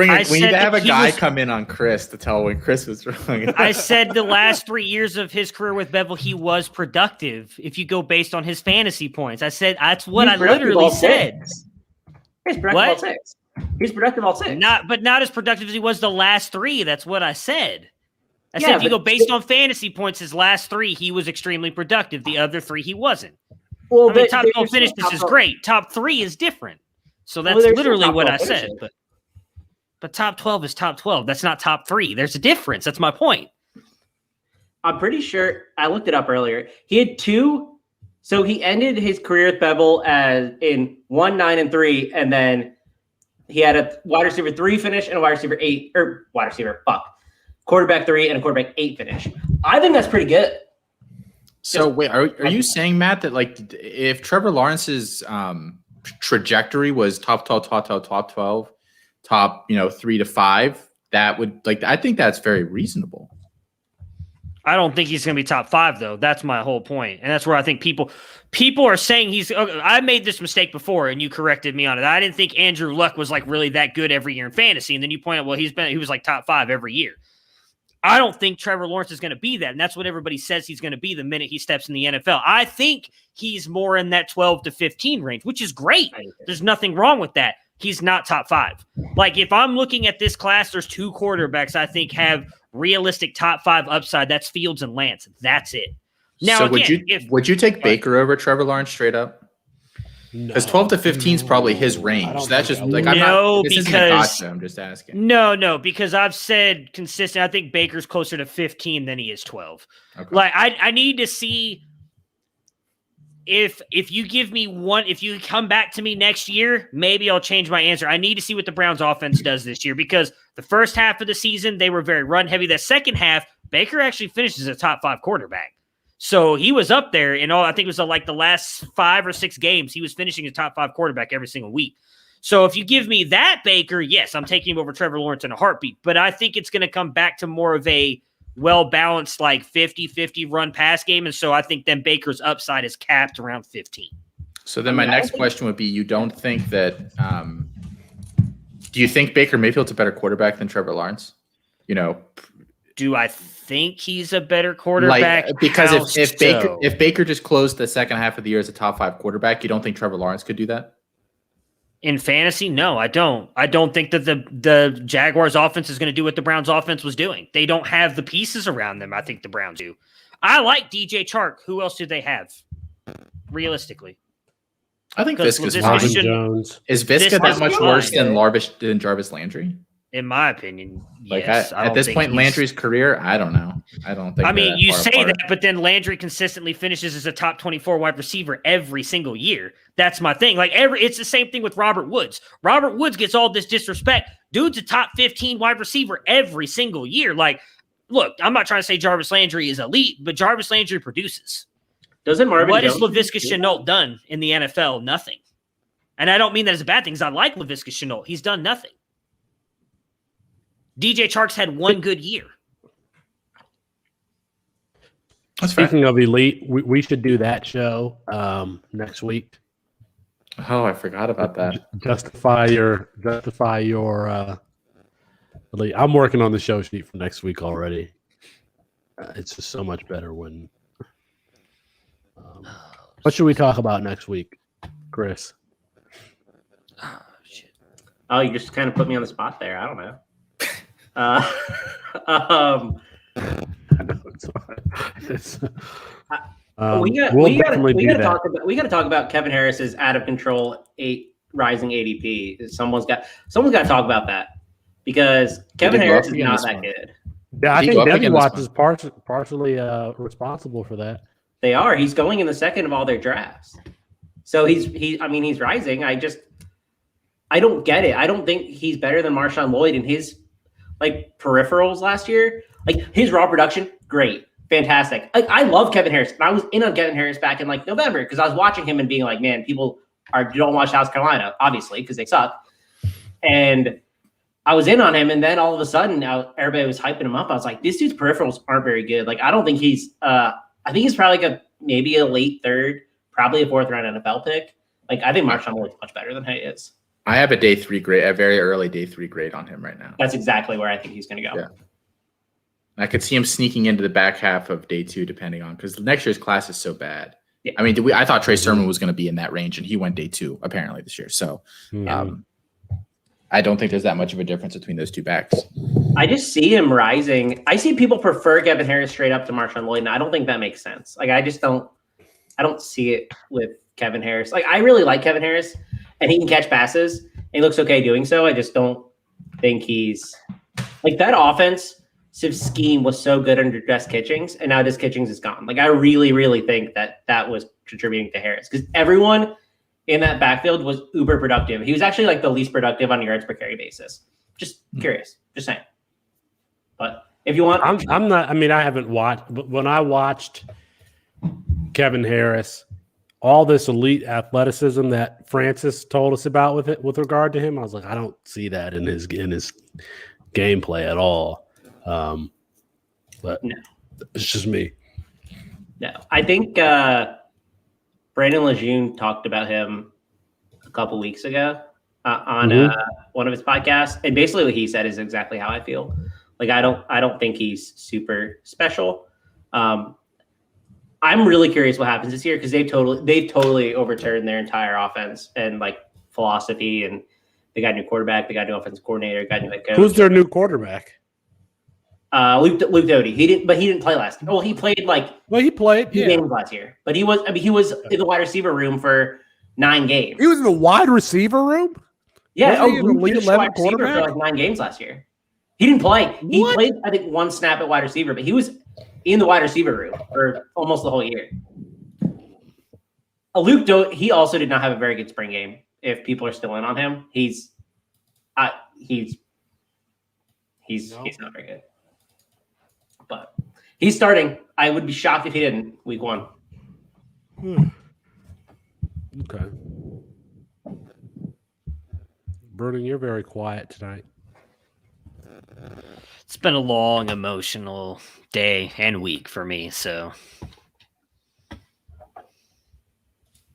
S4: have a guy come in on Chris to tell when Chris was wrong.
S6: I said the last 3 years of his career with Bevel, he was productive. If you go based on his fantasy points, I said that's what I literally said.
S8: He's productive all 6. He's productive all 6.
S6: Not as productive as he was the last 3. That's what I said. I said if you go based on fantasy points, his last 3, he was extremely productive. The other 3, he wasn't.
S8: Well,
S6: top 12 finishes is great. Top 3 is different. So that's literally what I said. But top 12 is top 12. That's not top 3. There's a difference. That's my point.
S8: I'm pretty sure I looked it up earlier. He had 2. So he ended his career with Bevel as in 1, 9, and 3, and then he had a wide receiver 3 finish and a wide receiver 8 or quarterback 3 and a quarterback 8 finish. I think that's pretty good.
S4: So wait, are you saying, Matt, that like if Trevor Lawrence's trajectory was top 12, top 3 to 5, that would I think that's very reasonable.
S6: I don't think he's going to be top 5 though. That's my whole point. And that's where I think people are saying I made this mistake before and you corrected me on it. I didn't think Andrew Luck was like really that good every year in fantasy. And then you point out, well, he was like top 5 every year. I don't think Trevor Lawrence is going to be that. And that's what everybody says he's going to be the minute he steps in the NFL. I think he's more in that 12 to 15 range, which is great. There's nothing wrong with that. He's not top 5. Like if I'm looking at this class, there's 2 quarterbacks I think have realistic top 5 upside. That's Fields and Lance. That's it. Now,
S4: so would you take Baker over Trevor Lawrence straight up? Because 12 to 15 is probably his range. So that's just like, I'm not, this isn't a gotcha, I'm just asking.
S6: No, because I've said consistent. I think Baker's closer to 15 than he is 12.
S4: Okay.
S6: Like I need to see if you give me one, if you come back to me next year, maybe I'll change my answer. I need to see what the Browns offense does this year, because the first half of the season, they were very run heavy. The second half, Baker actually finishes a top 5 quarterback. So he was up there in all, I think it was like the last 5 or 6 games, he was finishing a top 5 quarterback every single week. So if you give me that Baker, yes, I'm taking him over Trevor Lawrence in a heartbeat. But I think it's going to come back to more of a well-balanced, like 50-50 run pass game. And so I think then Baker's upside is capped around 15.
S4: So then my next question would be, you don't think that do you think Baker Mayfield's a better quarterback than Trevor Lawrence? You know,
S6: do I think he's a better quarterback?
S4: Like, because if Baker just closed the second half of the year as a top 5 quarterback, you don't think Trevor Lawrence could do that?
S6: In fantasy, no, I don't. I don't think that the Jaguars offense is going to do what the Browns offense was doing. They don't have the pieces around them. I think the Browns do. I like DJ Chark. Who else do they have? Realistically,
S4: I think Visca's fine.
S7: Jones.
S4: Is Visca that much worse than Jarvis Landry?
S6: In my opinion,
S4: like
S6: yes.
S4: at this point in Landry's career, I don't know. I don't think.
S6: I mean, you say that, but then Landry consistently finishes as a top 24 wide receiver every single year. That's my thing. Like it's the same thing with Robert Woods. Robert Woods gets all this disrespect. Dude's a top 15 wide receiver every single year. Like, look, I'm not trying to say Jarvis Landry is elite, but Jarvis Landry produces.
S8: Doesn't Marvin
S6: What
S8: Jones
S6: has Laviska Shenault done in the NFL? Nothing. And I don't mean that as a bad thing, because I like Laviska Shenault. He's done nothing. DJ Chark's had one good year.
S7: Speaking of elite, we should do that show next week.
S4: Oh, I forgot about that.
S7: Justify your elite. I'm working on the show sheet for next week already. It's just so much better when. What should we talk about next week, Chris?
S6: Oh, shit.
S8: Oh, you just kind of put me on the spot there. I don't know. We got to talk about Kevin Harris's out of control rising ADP. Someone's got to talk about that, because Kevin Harris is not that good.
S7: Yeah, I think Devy Watts is partially responsible for that.
S8: They are. He's going in the second of all their drafts, so he's rising. I don't get it. I don't think he's better than Marshawn Lloyd in his peripherals last year. Like his raw production, great, fantastic. I love Kevin Harris. And I was in on Kevin Harris back in November, because I was watching him and being like, man, people don't watch South Carolina, obviously, because they suck. And I was in on him, and then all of a sudden, now everybody was hyping him up. I was like, this dude's peripherals aren't very good. Like, I don't think he's. I think he's probably maybe a late third, probably a 4th round NFL pick. Like, I think Marshawn Lloyd's much better than he is.
S4: I have a very early day 3 grade on him right now.
S8: That's exactly where I think he's going to go.
S4: Yeah. I could see him sneaking into the back half of day 2, depending on, because next year's class is so bad.
S8: Yeah.
S4: I mean, I thought Trey Sermon was going to be in that range, and he went day 2 apparently this year. So, I don't think there's that much of a difference between those two backs.
S8: I just see him rising. I see people prefer Kevin Harris straight up to Marshawn Lloyd, and I don't think that makes sense. Like, I don't see it with Kevin Harris. Like, I really like Kevin Harris, and he can catch passes, and he looks okay doing so. I just don't think he's like that offensive scheme was so good under Des Kitchings, and now Des Kitchings is gone. Like, I really, really think that was contributing to Harris, because everyone in that backfield was uber productive. He was actually the least productive on a yards per carry basis. Just curious, just saying. But if you want,
S7: I'm not. I mean, I haven't watched, but when I watched Kevin Harris, all this elite athleticism that Francis told us about with regard to him, I was like, I don't see that in his gameplay at all. But
S8: no,
S7: it's just me.
S8: No, I think Brandon Lejeune talked about him a couple weeks ago on one of his podcasts, and basically what he said is exactly how I feel. Like, I don't think he's super special. I'm really curious what happens this year, because they've totally overturned their entire offense and philosophy, and they got a new quarterback, they got a new offensive coordinator, got a new head coach.
S7: Who's their new quarterback?
S8: Luke Doty. He didn't play last. Well, he played
S7: he played
S8: 2 games last year, but he was in the wide receiver room for 9 games.
S7: He was in the wide receiver room?
S8: Yeah,
S7: Wasn't he an
S8: Luke
S7: elite
S8: finished
S7: 11
S8: wide receiver for
S7: quarterback?
S8: like 9 games last year. He didn't play. He
S7: What?
S8: played, I think, 1 snap at wide receiver, but he was in the wide receiver room for almost the whole year. He also did not have a very good spring game. If people are still in on him, he's not very good. But he's starting. I would be shocked if he didn't week 1.
S7: Okay. Bruning, you're very quiet tonight.
S6: It's been a long, emotional day and week for me, so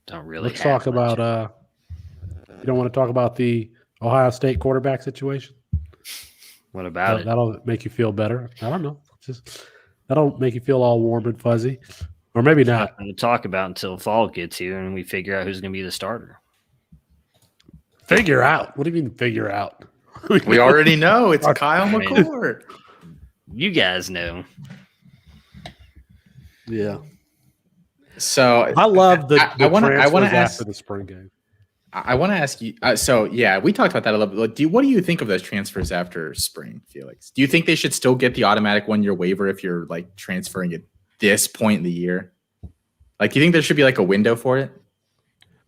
S6: don't really.
S7: Let's talk about. You don't want to talk about the Ohio State quarterback situation?
S6: What about it?
S7: That'll make you feel better. I don't know. That'll make you feel all warm and fuzzy, or maybe not.
S6: Nothing to talk about until fall gets here and we figure out who's going to be the starter.
S7: Figure out? What do you mean figure out?
S4: We already know it's Kyle McCord.
S6: You guys know.
S7: Yeah.
S4: So
S7: I love the
S4: I want to
S7: transfers
S4: ask
S7: after the spring game.
S4: I want to ask you. So yeah, we talked about that a little bit. What do you think of those transfers after spring, Felix? Do you think they should still get the automatic 1-year waiver if you're like transferring at this point in the year? Like, do you think there should be like a window for it?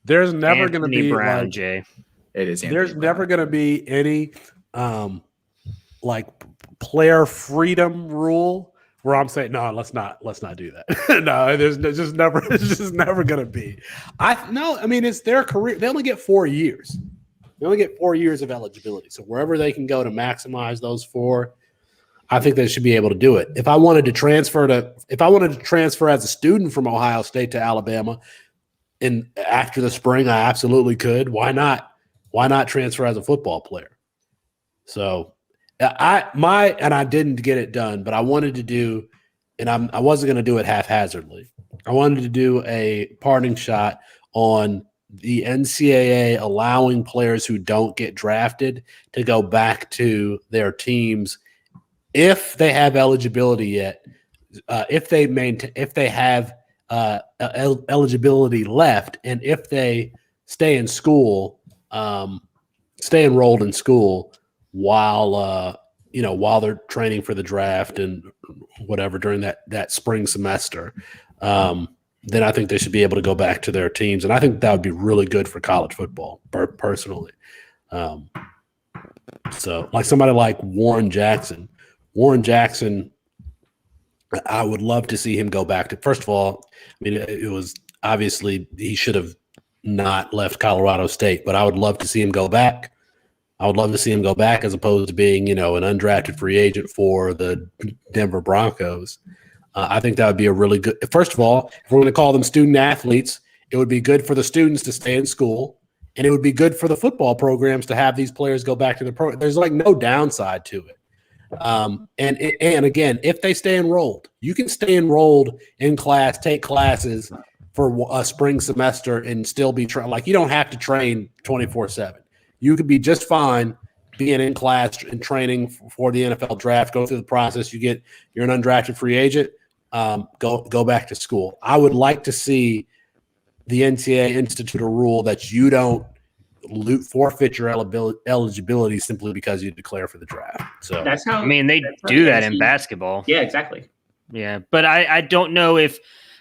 S7: There's never going to be
S6: Brown,
S7: like,
S6: Jay.
S4: It is.
S7: there's never going to be any like player freedom rule where I'm saying no, let's not do that. No, it's just never going to be. I mean, it's their career. They only get 4 years. They only get 4 years of eligibility. So wherever they can go to maximize those 4, I think they should be able to do it. If I wanted to transfer as a student from Ohio State to Alabama after the spring, I absolutely could. Why not? Why not transfer as a football player? So I didn't get it done, but I wanted to do, and I wasn't going to do it haphazardly. I wanted to do a parting shot on the NCAA allowing players who don't get drafted to go back to their teams if they have eligibility yet, if they have eligibility left, and if they stay in school, stay enrolled in school while they're training for the draft and whatever during that spring semester, then I think they should be able to go back to their teams, and I think that would be really good for college football, personally. So, like somebody like Warren Jackson, I would love to see him go back to. First of all, I mean, it was obviously he should have not left Colorado State, but I would love to see him go back. I would love to see him go back as opposed to being, an undrafted free agent for the Denver Broncos. I think that would be a really good. First of all, if we're going to call them student athletes, it would be good for the students to stay in school, and it would be good for the football programs to have these players go back to the pro. There's like no downside to it. And again, if they stay enrolled, you can stay enrolled in class, take classes for a spring semester, and still be like you don't have to train 24/7. You could be just fine being in class and training for the NFL draft. Go through the process. You're an undrafted free agent. Go back to school. I would like to see the NCAA institute a rule that you don't forfeit your eligibility simply because you declare for the draft. So
S8: that's how.
S6: I mean, they do that in basketball.
S8: Yeah, exactly.
S6: Yeah, but I don't know if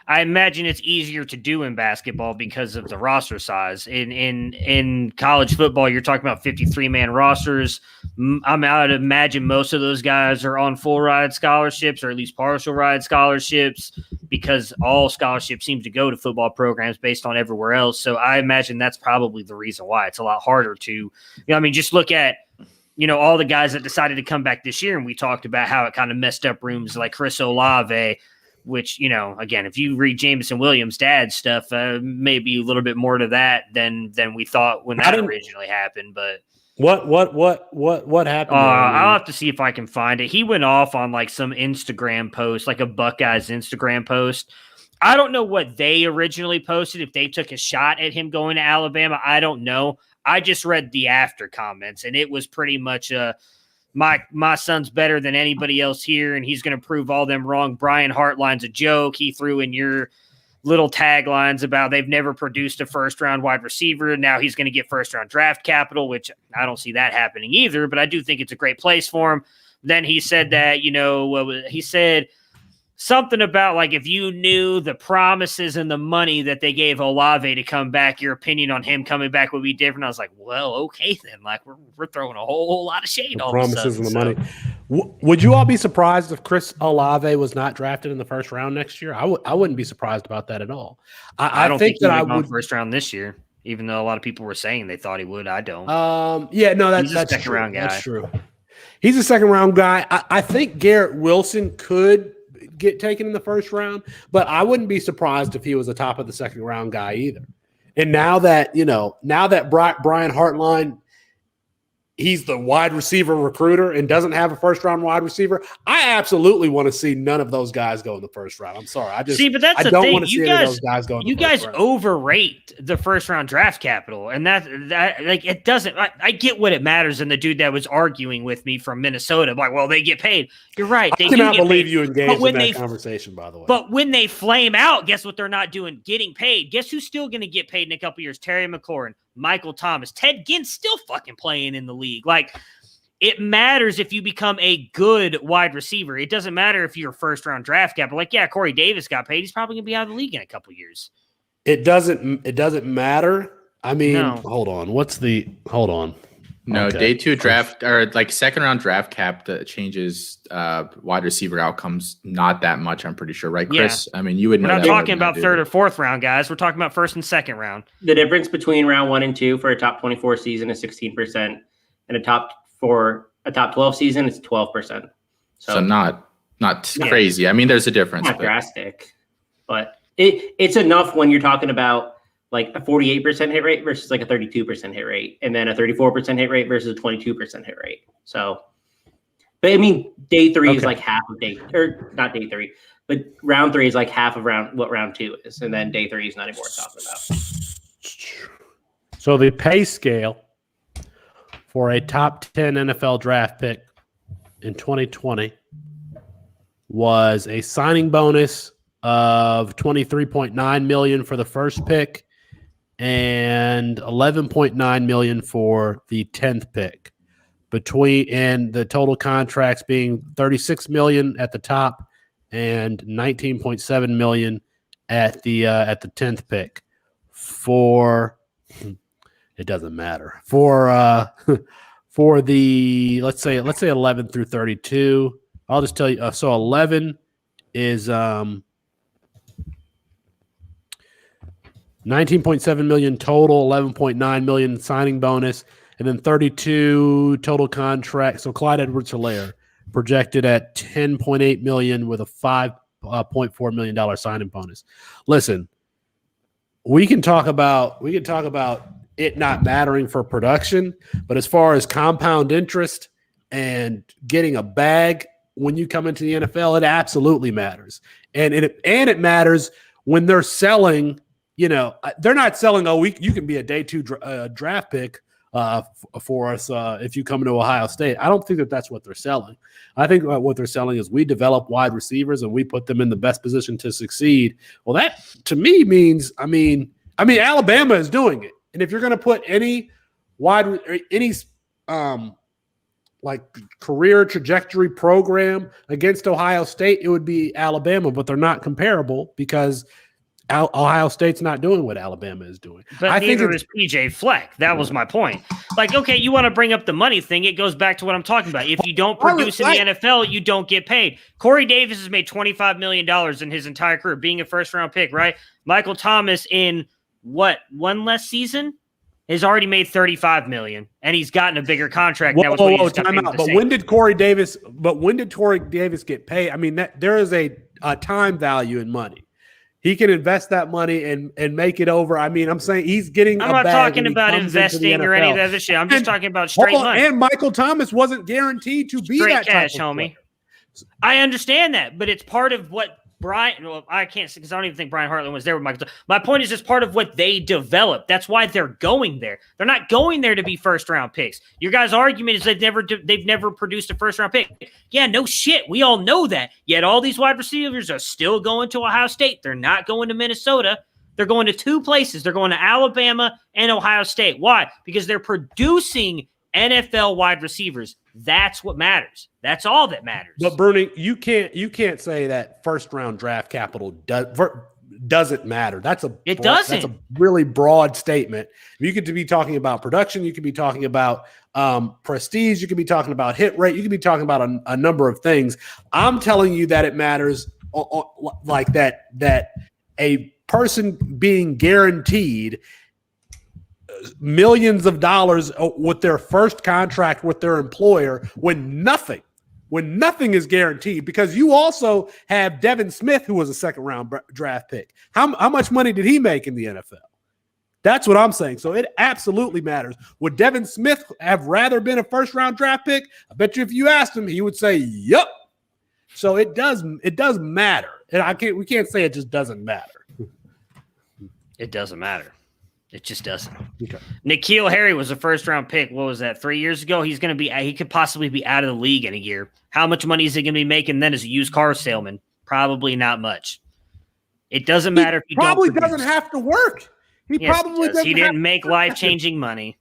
S6: I imagine it's easier to do in basketball because of the roster size. In college football, you're talking about 53-man rosters. I would imagine most of those guys are on full ride scholarships or at least partial ride scholarships because all scholarships seem to go to football programs based on everywhere else. So I imagine that's probably the reason why it's a lot harder to, just look at, all the guys that decided to come back this year. And we talked about how it kind of messed up rooms like Chris Olave, which, again, if you read Jameson Williams' dad's stuff, maybe a little bit more to that than we thought when that originally happened. But
S7: what happened?
S6: I'll have to see if I can find it. He went off on like some Instagram post, like a Buckeyes Instagram post. I don't know what they originally posted, if they took a shot at him going to Alabama. I don't know. I just read the after comments, and it was pretty much my son's better than anybody else here, and he's going to prove all them wrong. Brian Hartline's a joke. He threw in your little taglines about they've never produced a first-round wide receiver. Now he's going to get first-round draft capital, which I don't see that happening either, but I do think it's a great place for him. Then he said that, he said something about like if you knew the promises and the money that they gave Olave to come back, your opinion on him coming back would be different. I was like, well, okay then. Like we're throwing a whole lot of shade on
S7: promises and the money. Would you all be surprised if Chris Olave was not drafted in the first round next year? I wouldn't be surprised about that at all.
S6: I don't think that I would first round this year, even though a lot of people were saying they thought he would. I don't.
S7: That's
S6: a second round guy.
S7: That's true. He's a second round guy. I think Garrett Wilson could get taken in the first round, but I wouldn't be surprised if he was a top of the second round guy either. And now that Brian Hartline, he's the wide receiver recruiter and doesn't have a first round wide receiver, I absolutely want to see none of those guys go in the first round. I'm sorry.
S6: But that's the thing. You guys overrate the first round draft capital, and that like it doesn't. I get what it matters, and the dude that was arguing with me from Minnesota, like, well, they get paid. You're right.
S7: I cannot believe you engaged in that conversation, by the way.
S6: But when they flame out, guess what they're not doing? Getting paid. Guess who's still going to get paid in a couple years? Terry McLaurin, Michael Thomas, Ted Ginn's still fucking playing in the league. Like, it matters if you become a good wide receiver. It doesn't matter if you're first round draft capital. Like, yeah, Corey Davis got paid. He's probably going to be out of the league in a couple years.
S7: It doesn't matter. I mean, Hold on.
S4: No, okay. Day 2 draft or like second round draft cap that changes wide receiver outcomes not that much, I'm pretty sure, right, Chris? Yeah. I mean, you would know.
S6: We're not talking about third or fourth round guys. We're talking about first and second round.
S8: The difference between round 1 and 2 for a top 24 season is 16%, and a top 12 season is 12%. So not crazy. I mean, there's a difference. Not drastic, but it's enough when you're talking about like a 48% hit rate versus like a 32% hit rate, and then a 34% hit rate versus a 22% hit rate. So, but I mean, day 3 is like half of or not day 3, but round 3 is like half of what round 2 is. And then day 3 is not even worth talking about.
S7: So the pay scale for a top 10 NFL draft pick in 2020 was a signing bonus of $23.9 million for the first pick and $11.9 million for the 10th pick. And the total contracts being $36 million at the top and $19.7 million at the 10th pick. It doesn't matter for the let's say 11 through 32. I'll just tell you. So 11 is $19.7 million total, $11.9 million signing bonus, and then 32 total contract. So Clyde Edwards-Helaire projected at $10.8 million with a $5.4 million signing bonus. Listen, we can talk about it not mattering for production, but as far as compound interest and getting a bag when you come into the NFL, it absolutely matters. And it matters when they're selling. They're not selling, you can be a day 2 draft pick for us if you come into Ohio State. I don't think that's what they're selling. I think what they're selling is we develop wide receivers and we put them in the best position to succeed. Well, that to me means, I mean, Alabama is doing it. And if you're going to put any career trajectory program against Ohio State, it would be Alabama, but they're not comparable because Ohio State's not doing what Alabama is doing.
S6: But neither is PJ Fleck. That was my point. Like, okay, you want to bring up the money thing. It goes back to what I'm talking about. If you don't produce in the NFL, you don't get paid. Corey Davis has made $25 million in his entire career, being a first-round pick, right? Michael Thomas in, one less season? Has already made $35 million, and he's gotten a bigger contract now.
S7: Time out. But when did Corey Davis get paid? I mean, there is a time value in money. He can invest that money and make it over. I mean, I'm saying he's getting.
S6: I'm not talking about investing or any of that other shit. I'm just talking about straight money.
S7: And Michael Thomas wasn't guaranteed to be
S6: straight
S7: that
S6: cash,
S7: type of
S6: homie. I understand that, but it's part of what Brian, well, I can't say because I don't even think Brian Hartland was there with Michael. My point is, it's part of what they developed. That's why they're going there. They're not going there to be first round picks. Your guys' argument is they've never produced a first round pick. Yeah, no shit. We all know that. Yet all these wide receivers are still going to Ohio State. They're not going to Minnesota. They're going to two places. They're going to Alabama and Ohio State. Why? Because they're producing NFL wide receivers. That's what matters. That's all that matters.
S7: But Bernie, you can't say that first round draft capital doesn't matter.
S6: Doesn't.
S7: That's a really broad statement. You could be talking about production. You could be talking about prestige. You could be talking about hit rate. You could be talking about a number of things. I'm telling you that it matters like that a person being guaranteed millions of dollars with their first contract with their employer when nothing is guaranteed, because you also have Devin Smith, who was a second round draft pick. How much money did he make in the NFL? That's what I'm saying. So it absolutely matters. Would Devin Smith have rather been a first round draft pick? I bet you if you asked him, he would say, yup. So it does matter. And we can't say it just doesn't matter.
S6: It doesn't matter. It just doesn't.
S7: Okay.
S6: N'Keal Harry was a first-round pick. What was that, 3 years ago? He could possibly be out of the league in a year. How much money is he going to be making then as a used car salesman? Probably not much. It doesn't matter if you
S7: probably doesn't have to work. He
S6: didn't make life-changing money.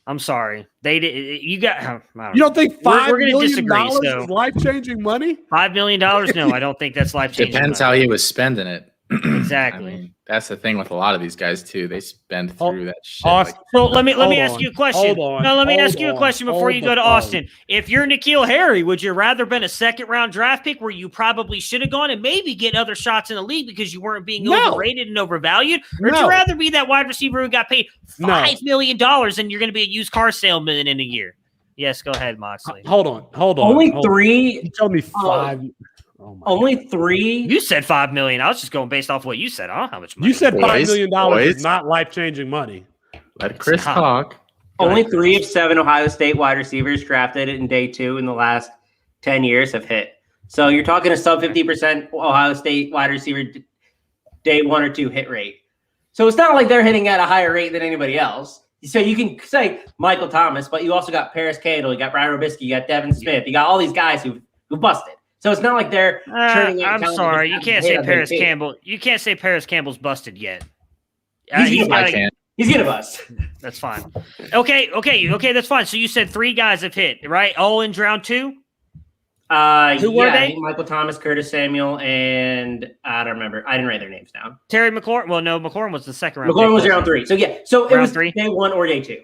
S6: I'm sorry. They did. You
S7: don't think
S6: we're going to disagree? So
S7: is life-changing money?
S6: $5 million? No, I don't think that's life-changing.
S4: Depends how he was spending it.
S6: Exactly.
S4: I mean, that's the thing with a lot of these guys too. They spend through that shit.
S6: So let me ask you a question. Let me ask you a question before you go to Austin. If you're N'Keal Harry, would you rather been a second round draft pick where you probably should have gone and maybe get other shots in the league because you weren't being overrated and overvalued? Or would you rather be that wide receiver who got paid $5 million and you're going to be a used car salesman in a year? Yes, go ahead, Moxley.
S7: Hold on.
S8: Only three.
S7: You told me 5.
S8: Only 3.
S6: You said $5 million. I was just going based off what you said. I don't know how much money.
S7: You said $5 million is not life-changing money.
S4: Let Chris talk.
S8: Only 3 of 7 Ohio State wide receivers drafted in day 2 in the last 10 years have hit. So you're talking a sub 50% Ohio State wide receiver day 1 or 2 hit rate. So it's not like they're hitting at a higher rate than anybody else. So you can say Michael Thomas, but you also got Paris Campbell, you got Brian Robisky, you got Devin Smith, you got all these guys who busted. So it's not like they're turning it.
S6: I'm sorry. You can't say Paris Campbell. You can't say Paris Campbell's busted yet.
S8: He's going to bust.
S6: That's fine. Okay, that's fine. So you said 3 guys have hit, right? All in round 2? Who were they?
S8: Michael Thomas, Curtis Samuel, and I don't remember. I didn't write their names down.
S6: Terry McLaurin. Well, no, McLaurin was the second round.
S8: McLaurin was round 3. So, yeah. So it was
S6: 3?
S8: Day 1 or day 2.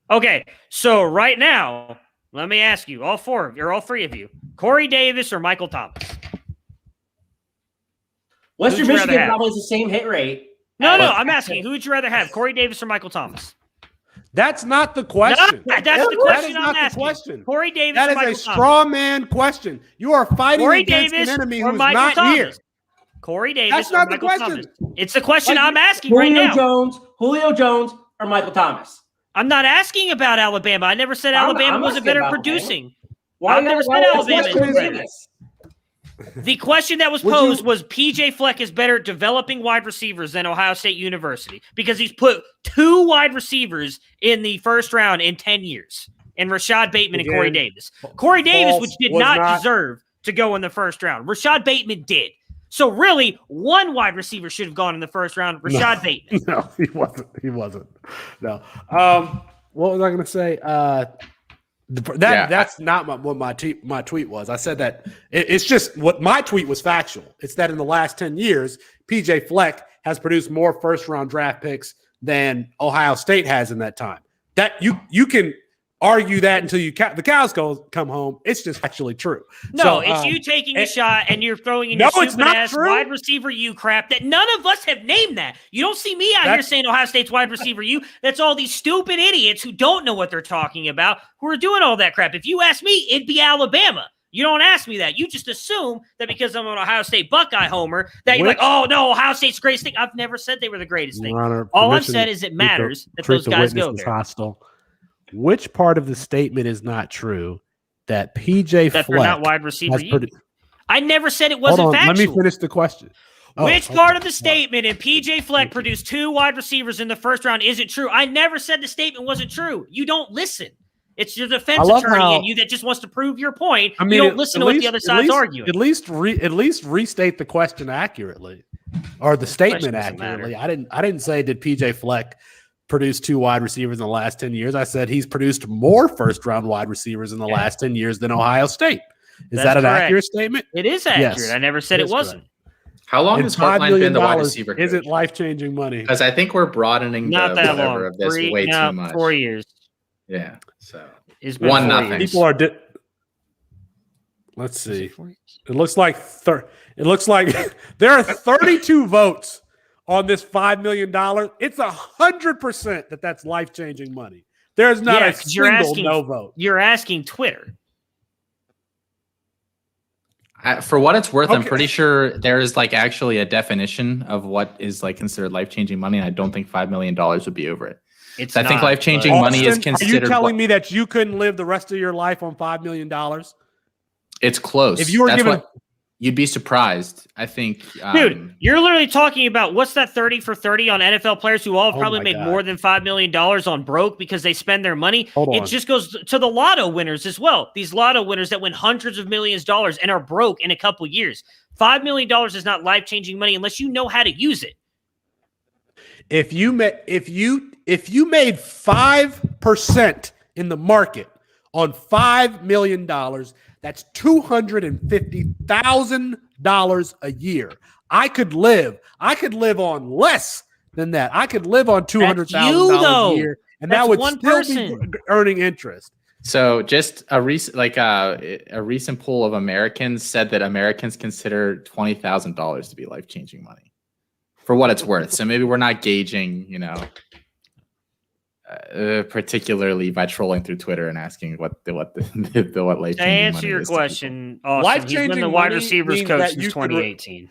S6: Okay. So right now, let me ask you, all 3 of you, Corey Davis or Michael Thomas?
S8: Western Michigan probably has the same hit rate.
S6: No, I'm asking, who would you rather have, Corey Davis or Michael Thomas?
S7: That's not the question.
S6: No, that's the question
S7: that is not
S6: asking.
S7: the question.
S6: Corey Davis
S7: that
S6: or Michael
S7: is a straw man question. You are fighting
S6: Corey
S7: against
S6: Davis
S7: an enemy
S6: or
S7: who's
S6: Michael
S7: not
S6: Thomas?
S7: here.
S6: Corey Davis
S7: That's not
S6: or
S7: the
S6: Michael
S7: question.
S6: Thomas? It's the question I'm asking right now.
S8: Julio Jones or Michael Thomas?
S6: I'm not asking about Alabama. I never said Alabama wasn't better producing.
S8: Why
S6: never said Alabama. The question that was posed was PJ Fleck is better at developing wide receivers than Ohio State University because he's put 2 wide receivers in the first round in 10 years, and Rashad Bateman and Corey Davis. Corey Davis, which did not deserve to go in the first round. Rashad Bateman did. So really, 1 wide receiver should have gone in the first round, Rashad Bateman.
S7: No, he wasn't. No. What was I going to say? That's not what my tweet was. I said that it's just what my tweet was factual. It's that in the last 10 years, PJ Fleck has produced more first-round draft picks than Ohio State has in that time. That you can argue that until the cows come home. It's just actually true.
S6: No, it's you taking a shot and you're throwing in your stupid-ass wide receiver you crap that none of us have named that. You don't see me out here saying Ohio State's wide receiver you. That's all these stupid idiots who don't know what they're talking about who are doing all that crap. If you ask me, it'd be Alabama. You don't ask me that. You just assume that because I'm an Ohio State Buckeye homer that you're like, oh, no, Ohio State's the greatest thing. I've never said they were the greatest thing. All I've said is it matters that those guys go there.
S7: Hostile. Which part of the statement is not true that PJ Fleck
S6: they're not wide receiver? I never said it
S7: Hold
S6: wasn't
S7: on.
S6: factual.
S7: Let me finish the question.
S6: Which part of the statement and PJ Fleck produced 2 wide receivers in the first round isn't true? I never said the statement wasn't true. You don't listen. It's your defense attorney in you that just wants to prove your point. I mean, you don't listen to what the other side's arguing.
S7: At least restate the question accurately, or the statement accurately. I didn't say did PJ Fleck produce 2 wide receivers in the last 10 years. I said he's produced more first-round wide receivers in the last 10 years than Ohio State. Is that an accurate statement?
S6: It is accurate.
S7: Yes,
S6: I never said it wasn't.
S7: Correct.
S4: How long has Hartline been the wide receiver coach?
S7: Is it life-changing money?
S4: Because I think we're broadening
S6: Not
S4: the
S6: that
S4: whatever
S6: long.
S4: of this way too much.
S6: 4 years.
S4: Yeah. So
S6: It's been
S4: 1-0.
S7: People are. Let's see. It looks like there are 32 votes on this $5 million. It's 100% that's life-changing money. There's not a single no vote.
S6: You're asking Twitter.
S4: For what it's worth, I'm pretty sure there is like actually a definition of what is like considered life-changing money, and I don't think $5 million would be over it. I think life-changing money is considered.
S7: Are you telling me that you couldn't live the rest of your life on $5 million?
S4: It's close.
S7: If you were given,
S4: you'd be surprised. I think,
S6: dude, you're literally talking about what's that 30 for 30 on NFL players who all probably made more than $5 million on broke because they spend their money. It just goes to the lotto winners as well. These lotto winners that win hundreds of millions of dollars and are broke in a couple years. $5 million is not life-changing money unless you know how to use it.
S7: If you made 5% in the market on $5 million, that's $250,000 a year. I could live on less than that. I could live on $200,000 a year, and that would still be earning interest.
S4: So, just a recent poll of Americans said that Americans consider $20,000 to be life-changing money, for what it's worth. So maybe we're not gauging, particularly by trolling through Twitter and asking what life-changing money is.
S6: To answer your question, Austin, he's been the wide receivers coach since 2018.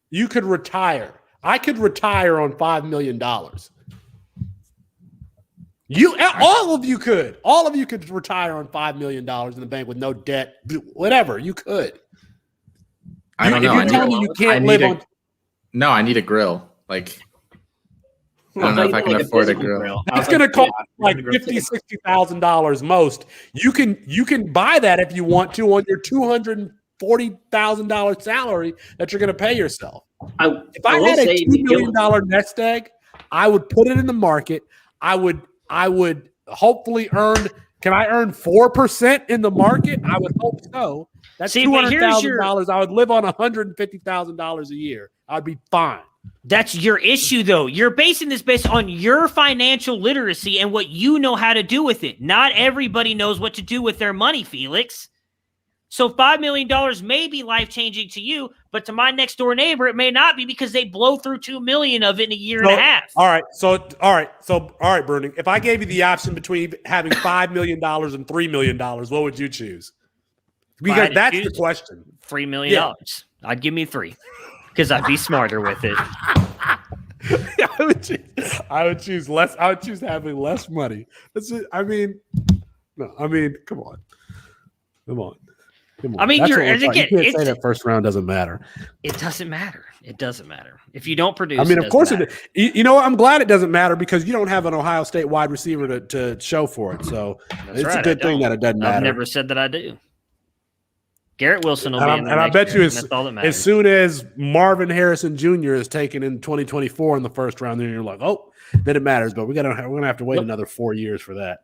S7: You could retire. I could retire on $5 million. All of you could retire on $5 million in the bank with no debt, whatever. You could.
S4: I don't know.
S7: If you're telling me you can't live on.
S4: No, I need a grill. Like, I don't know if I can afford a grill.
S7: That's going to cost like $50,000, $60,000 most. You can buy that if you want to on your $240,000 salary that you're going to pay yourself. If I had a $2 million nest egg, I would put it in the market. I would hopefully earn. Can I earn 4% in the market? I would hope so. That's $200,000. I would live on $150,000 a year. I'd be fine.
S6: That's your issue, though. You're basing this based on your financial literacy and what you know how to do with it. Not everybody knows what to do with their money, Felix. So $5 million may be life-changing to you, but to my next-door neighbor, it may not be because they blow through $2 million of it in a year and a half.
S7: All right, Bruning. If I gave you the option between having $5 million and $3 million, what would you choose? Because that's the question.
S6: $3 million. Yeah. I'd give me 3 because I'd be smarter with it.
S7: I would choose less. I would choose having less money. Come on.
S6: I mean,
S7: you can't say that first round doesn't matter.
S6: It doesn't matter. It doesn't matter. If you don't produce,
S7: of course it does. You know what? I'm glad it doesn't matter because you don't have an Ohio State wide receiver to show for it. So it's a good thing that it doesn't matter.
S6: I've never said that I do. Garrett Wilson will be in there.
S7: And I bet you
S6: as
S7: soon as Marvin Harrison Jr. is taken in 2024 in the first round, then you're like, oh, then it matters. But we're gonna have to wait another 4 years for that.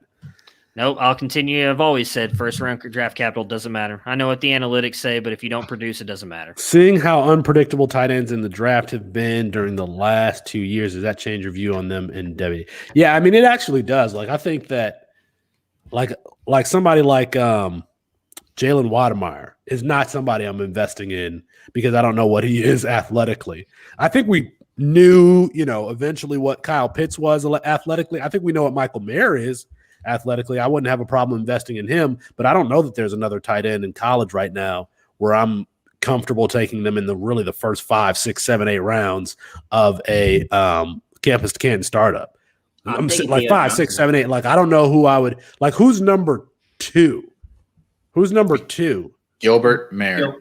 S6: Nope, I'll continue. I've always said first round draft capital doesn't matter. I know what the analytics say, but if you don't produce, it doesn't matter.
S7: Seeing how unpredictable tight ends in the draft have been during the last 2 years, does that change your view on them and Devy? Yeah, I mean, it actually does. Like, I think that like somebody like Jalen Wademeyer is not somebody I'm investing in because I don't know what he is athletically. I think we knew, eventually what Kyle Pitts was athletically. I think we know what Michael Mayer is athletically. I wouldn't have a problem investing in him, but I don't know that there's another tight end in college right now where I'm comfortable taking them in the first 5, 6, 7, 8 rounds of a campus to Canton startup. I'm like 5, 6, 7, 8. Like, I don't know who I would like. Who's number 2? Who's number 2?
S4: Gilbert Mayer.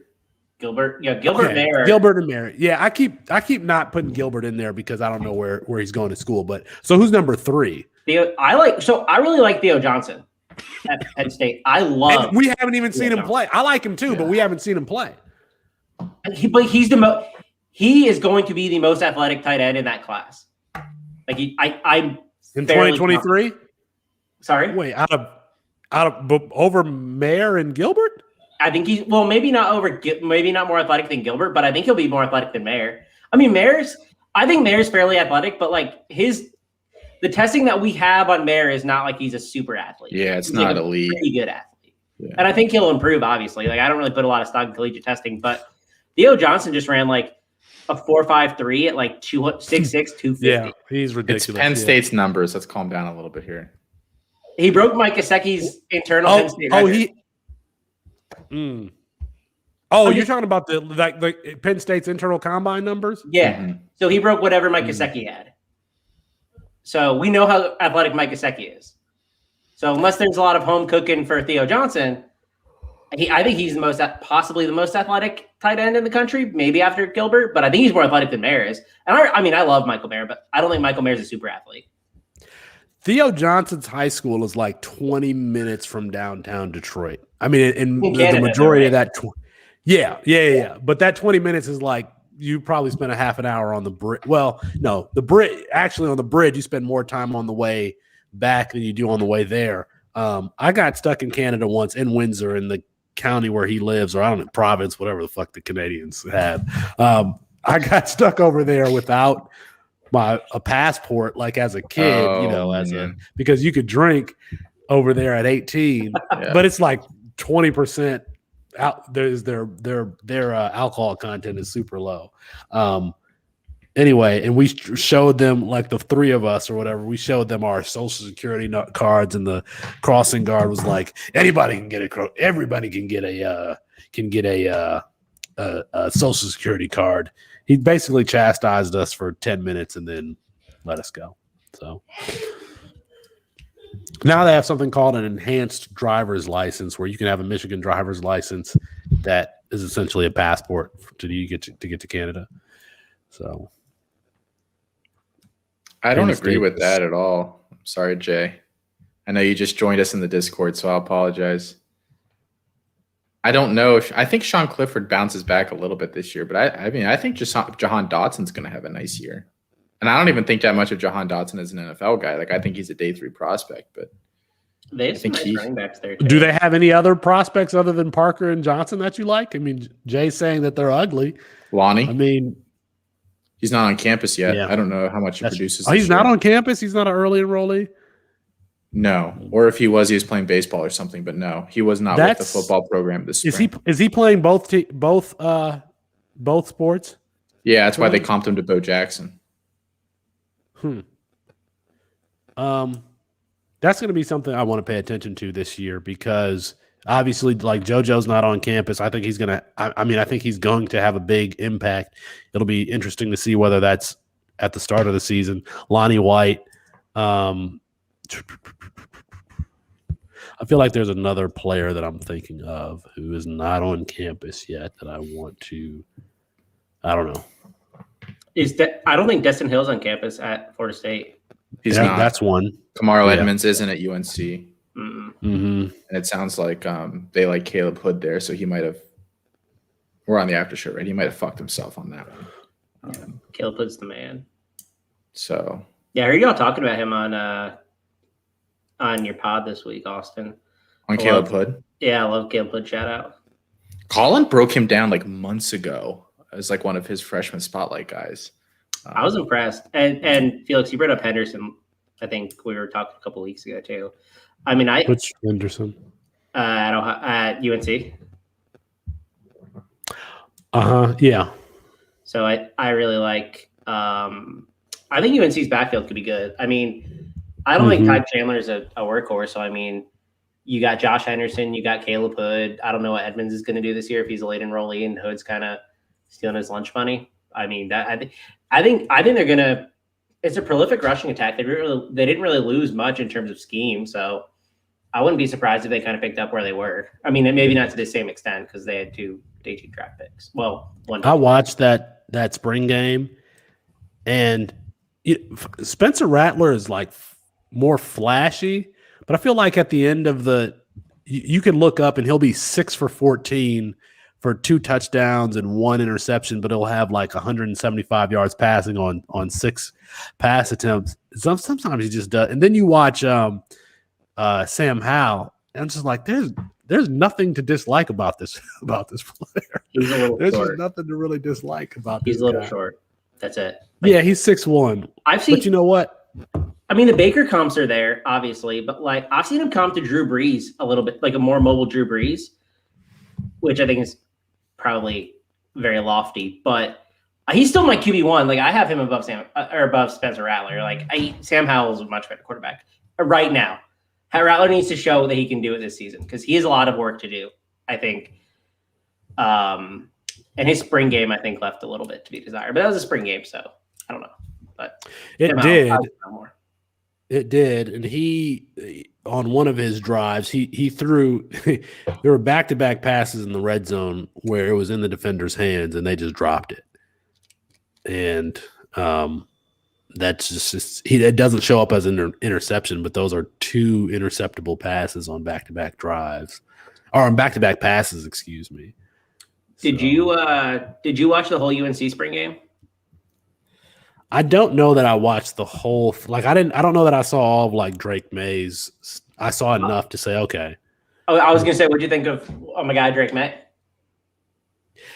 S8: Gilbert and Mayer.
S7: Gilbert and Mayer. Yeah, I keep not putting Gilbert in there because I don't know where he's going to school. But so who's number 3?
S8: I really like Theo Johnson at Penn State.
S7: And we haven't even seen him play. I like him too, but we haven't seen him play.
S8: But he is going to be the most athletic tight end in that class. Like I'm
S7: in 2023.
S8: Sorry,
S7: wait, out of over Mayer and Gilbert.
S8: I think he's maybe not more athletic than Gilbert, but I think he'll be more athletic than Mayer. I mean, I think Mayer's fairly athletic, but like the testing that we have on Mayer is not like he's a super athlete.
S4: Yeah, he's not elite.
S8: Pretty good athlete. Yeah. And I think he'll improve, obviously. Like I don't really put a lot of stock in collegiate testing, but Theo Johnson just ran like a 4.53 at like 6'6", 250.
S7: Yeah, he's ridiculous.
S4: It's Penn State's numbers. Let's calm down a little bit here.
S8: He broke Mike Gesicki's internal Penn State record.
S7: You're talking about the Penn State's internal combine numbers?
S8: Yeah. Mm-hmm. So he broke whatever Mike Gesicki had. So we know how athletic Mike Gesicki is. So unless there's a lot of home cooking for Theo Johnson, I think he's possibly the most athletic tight end in the country, maybe after Gilbert, but I think he's more athletic than Mayer is. And I love Michael Mayer, but I don't think Michael Mayer is a super athlete.
S7: Theo Johnson's high school is like 20 minutes from downtown Detroit. I mean, in the majority of that. Yeah. But that 20 minutes is like you probably spend a half an hour on the bridge. Well, no, the bridge actually on the bridge, you spend more time on the way back than you do on the way there. I got stuck in Canada once in Windsor in the county where he lives, or I don't know, province, whatever the fuck the Canadians have. I got stuck over there without a passport, like as a kid, because you could drink over there at 18, but it's like 20% out. Their alcohol content is super low. Anyway, and we showed them, like the 3 of us or whatever, we showed them our social security cards, and the crossing guard was like, everybody can get a social security card. He basically chastised us for 10 minutes and then let us go. So now they have something called an enhanced driver's license, where you can have a Michigan driver's license that is essentially a passport to get to Canada. So
S4: I don't agree with that at all. I'm sorry, Jay. I know you just joined us in the Discord, so I apologize. I don't know I think Sean Clifford bounces back a little bit this year, but I think Jahan Dotson's going to have a nice year. And I don't even think that much of Jahan Dotson as an NFL guy. Like I think he's a day 3 prospect, but
S8: they have some nice running backs there too.
S7: Do they have any other prospects other than Parker and Johnson that you like? I mean, Jay's saying that they're ugly.
S4: Lonnie.
S7: I mean,
S4: he's not on campus yet. Yeah. I don't know how much he produces.
S7: Oh, he's not on campus? He's not an early enrollee?
S4: No. Or if he was playing baseball or something, but no, he was not with the football program this spring.
S7: Is he playing both sports?
S4: Yeah, that's why they comped him to Bo Jackson.
S7: That's going to be something I want to pay attention to this year, because obviously, like, JoJo's not on campus. I think he's going to – I think he's going to have a big impact. It'll be interesting to see whether that's at the start of the season. Lonnie White. I feel like there's another player that I'm thinking of who is not on campus yet that I want to – I don't know.
S8: I don't think Destin Hill's on campus at Florida State.
S4: He's not.
S7: That's one.
S4: Kamaro Edmonds isn't at UNC.
S8: Mm-hmm.
S4: And it sounds like they like Caleb Hood there, so he might have – we're on the after show, right? He might have fucked himself on that one.
S8: Caleb Hood's the man.
S4: So –
S8: yeah, I heard y'all talking about him on your pod this week, Austin.
S4: On Caleb Hood?
S8: Yeah, I love Caleb Hood. Shout out.
S4: Colin broke him down like months ago as like one of his freshman spotlight guys.
S8: I was impressed. And Felix, you brought up Henderson. I think we were talking a couple weeks ago too. I mean,
S7: which Henderson?
S8: At UNC.
S7: Yeah.
S8: So I really like. I think UNC's backfield could be good. I mean, I don't think Ty Chandler's a workhorse. So I mean, you got Josh Henderson, you got Caleb Hood. I don't know what Edmonds is going to do this year if he's a late enrollee and Hood's kind of stealing his lunch money. I mean, I think they're gonna. It's a prolific rushing attack. They didn't really lose much in terms of scheme. So I wouldn't be surprised if they kind of picked up where they were. I mean, maybe not to the same extent because they had 2 day 2 draft picks. Well, one.
S7: I watched that spring game, and Spencer Rattler is like more flashy, but I feel like at the end of you can look up and he'll be 6 for 14 for 2 touchdowns and 1 interception, but he'll have like 175 yards passing on 6 pass attempts. Sometimes he just does. And then you watch Sam Howell, and it's just like there's nothing to dislike about this player. There's just nothing to really dislike about this.
S8: He's a little
S7: guy.
S8: Short. That's it.
S7: Yeah, he's 6'1".
S8: I've seen.
S7: But you know what?
S8: I mean, the Baker comps are there, obviously, but like I've seen him comp to Drew Brees a little bit, like a more mobile Drew Brees, which I think is probably very lofty. But he's still my QB1. Like I have him above above Spencer Rattler. Like Sam Howell is a much better quarterback right now. Rattler needs to show that he can do it this season because he has a lot of work to do, I think. And his spring game, I think, left a little bit to be desired. But that was a spring game, so I don't know. But
S7: it did. It did. And he, on one of his drives, he threw – there were back-to-back passes in the red zone where it was in the defender's hands, and they just dropped it. And that's just it doesn't show up as an interception, but those are 2 interceptable passes on back-to-back drives, or on back-to-back passes, excuse me.
S8: Did you watch the whole UNC spring game?
S7: I don't know that I watched the whole. Like I don't know that I saw all of like Drake May's. I saw enough to say okay.
S8: Oh, I was gonna say, what'd you think of my guy Drake May?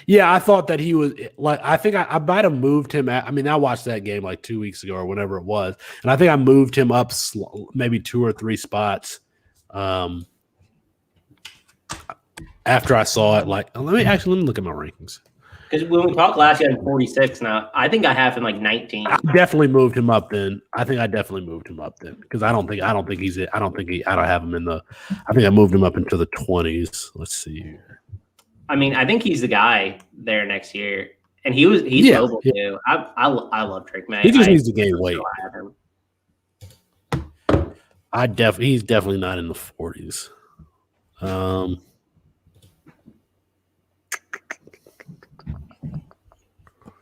S7: Yeah, I thought that he was like. I think I might have moved him. I mean, I watched that game like 2 weeks ago or whenever it was, and I think I moved him up maybe 2 or 3 spots. After I saw it, like let me look at my rankings.
S8: Because when we talked last year, I'm 46 now. I think I have him like 19.
S7: I definitely moved him up then. I definitely moved him up then because I don't have him in the. I think I moved him up into the 20s. Let's see here.
S8: I mean, I think he's the guy there next year, and he's mobile too. I love Drake May.
S7: He just needs to gain weight. He's definitely not in the 40s.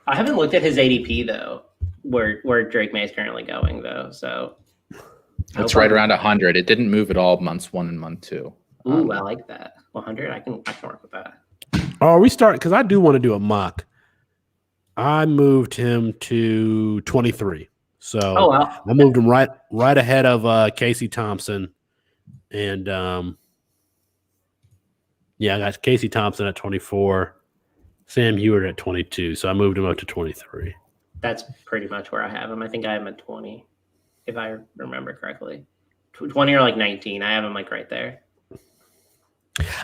S8: I haven't looked at his ADP though, where Drake May is currently going though. So
S4: it's right around 100. It didn't move at all months 1 and month 2.
S8: Ooh, I like that. 100. I can work with that.
S7: Oh, we start because I do want to do a mock. I moved him to 23. So I moved him right ahead of Casey Thompson. And I got Casey Thompson at 24, Sam Hewitt at 22. So I moved him up to 23.
S8: That's pretty much where I have him. I think I have him at 20, if I remember correctly. 20 or like 19. I have him like right there.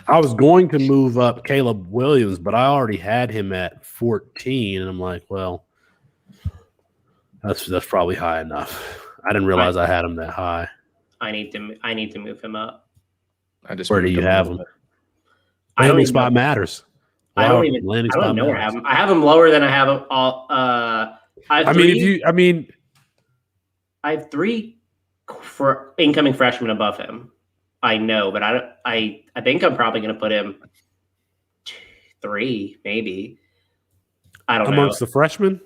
S7: I was going to move up Caleb Williams, but I already had him at 14, and I'm like, well, that's probably high enough. I didn't realize I had him that high.
S8: I need to move him up.
S7: Where do you have him? Landing spot matters.
S8: I don't know where I have him. I have him lower than I have him all. I have 3 for incoming freshmen above him. I know, but I think I'm probably going to put him 3, maybe. I don't know.
S7: Amongst the freshmen?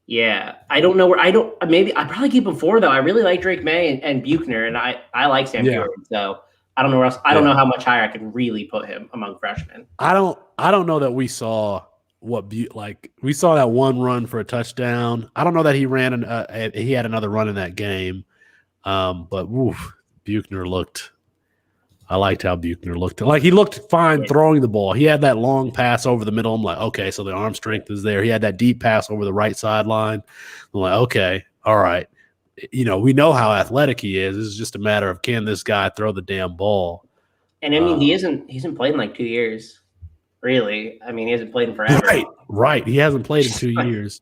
S8: Yeah. I don't know where maybe I probably keep him 4 though. I really like Drake May and Buchner, and I like Sam Hewitt, so I don't know where else. I don't know how much higher I can really put him among freshmen.
S7: I don't know that we saw we saw that one run for a touchdown. I don't know that he he had another run in that game. But Buchner looked. I liked how Buchner looked. Like he looked fine throwing the ball. He had that long pass over the middle. I'm like, okay, so the arm strength is there. He had that deep pass over the right sideline. I'm like, okay, all right. We know how athletic he is. It's just a matter of can this guy throw the damn ball.
S8: And I mean, he hasn't played in like 2 years. Really, I mean, he hasn't played in forever.
S7: Right. He hasn't played in 2 years.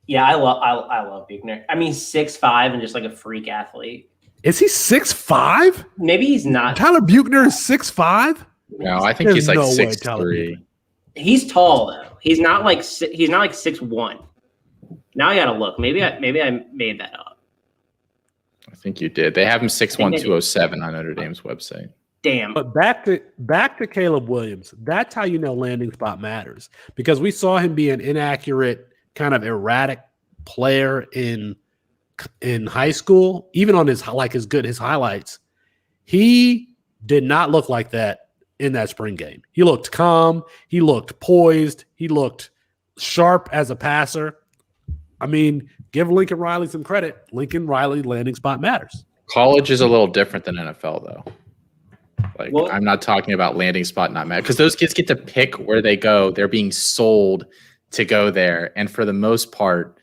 S8: Yeah, I love Buchner. I mean, 6'5" and just like a freak athlete.
S7: Is he 6'5"?
S8: Maybe he's not.
S7: Tyler Buchner is 6'5"?
S4: No, I think he's like 6'3".
S8: He's tall though. He's not like 6'1". Now I gotta look. Maybe I made that up.
S4: I think you did. They have him 6'1", 207 on Notre Dame's website.
S8: Damn.
S7: But back to Caleb Williams. That's how you know landing spot matters, because we saw him be an inaccurate, kind of erratic player in high school. Even on his highlights, he did not look like that in that spring game. He looked calm. He looked poised. He looked sharp as a passer. I mean, give Lincoln Riley some credit. Lincoln Riley landing spot matters.
S4: College is a little different than NFL, though. Like,
S8: Well-
S4: I'm not talking about landing spot not matter, because those kids get to pick where they go. They're being sold to go there, and for the most part,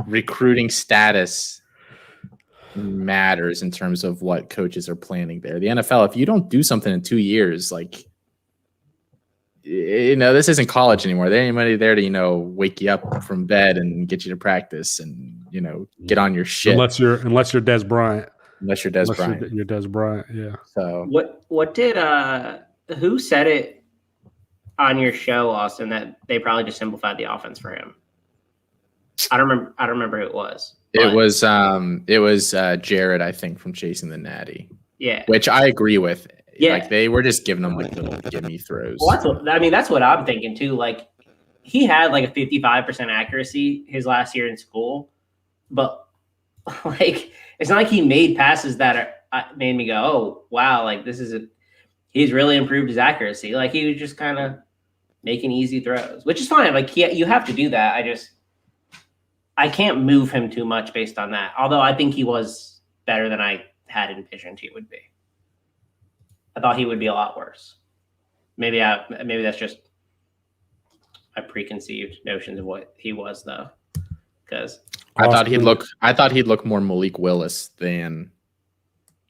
S4: recruiting status matters in terms of what coaches are planning there. The NFL, if you don't do something in 2 years, like, this isn't college anymore. There ain't anybody there to, wake you up from bed and get you to practice and, get on your shit.
S7: Unless you're Des Bryant.
S4: Unless you're Des Bryant.
S7: You're Des Bryant, yeah.
S4: So
S8: What did who said it on your show, Austin, that they probably just simplified the offense for him? I don't remember who it was.
S4: It was Jared, I think, from Chasing the Natty.
S8: Yeah.
S4: Which I agree with.
S8: Yeah.
S4: Like, they were just giving them like little gimme throws.
S8: Well, that's what I'm thinking too. Like, he had like a 55% accuracy his last year in school, but like, it's not like he made passes that made me go, oh wow, like he's really improved his accuracy. Like, he was just kind of making easy throws, which is fine. Like, you have to do that. I can't move him too much based on that. Although I think he was better than I had envisioned he would be. I thought he would be a lot worse. Maybe that's just my preconceived notions of what he was, though. Because
S4: I thought he'd look more Malik Willis than,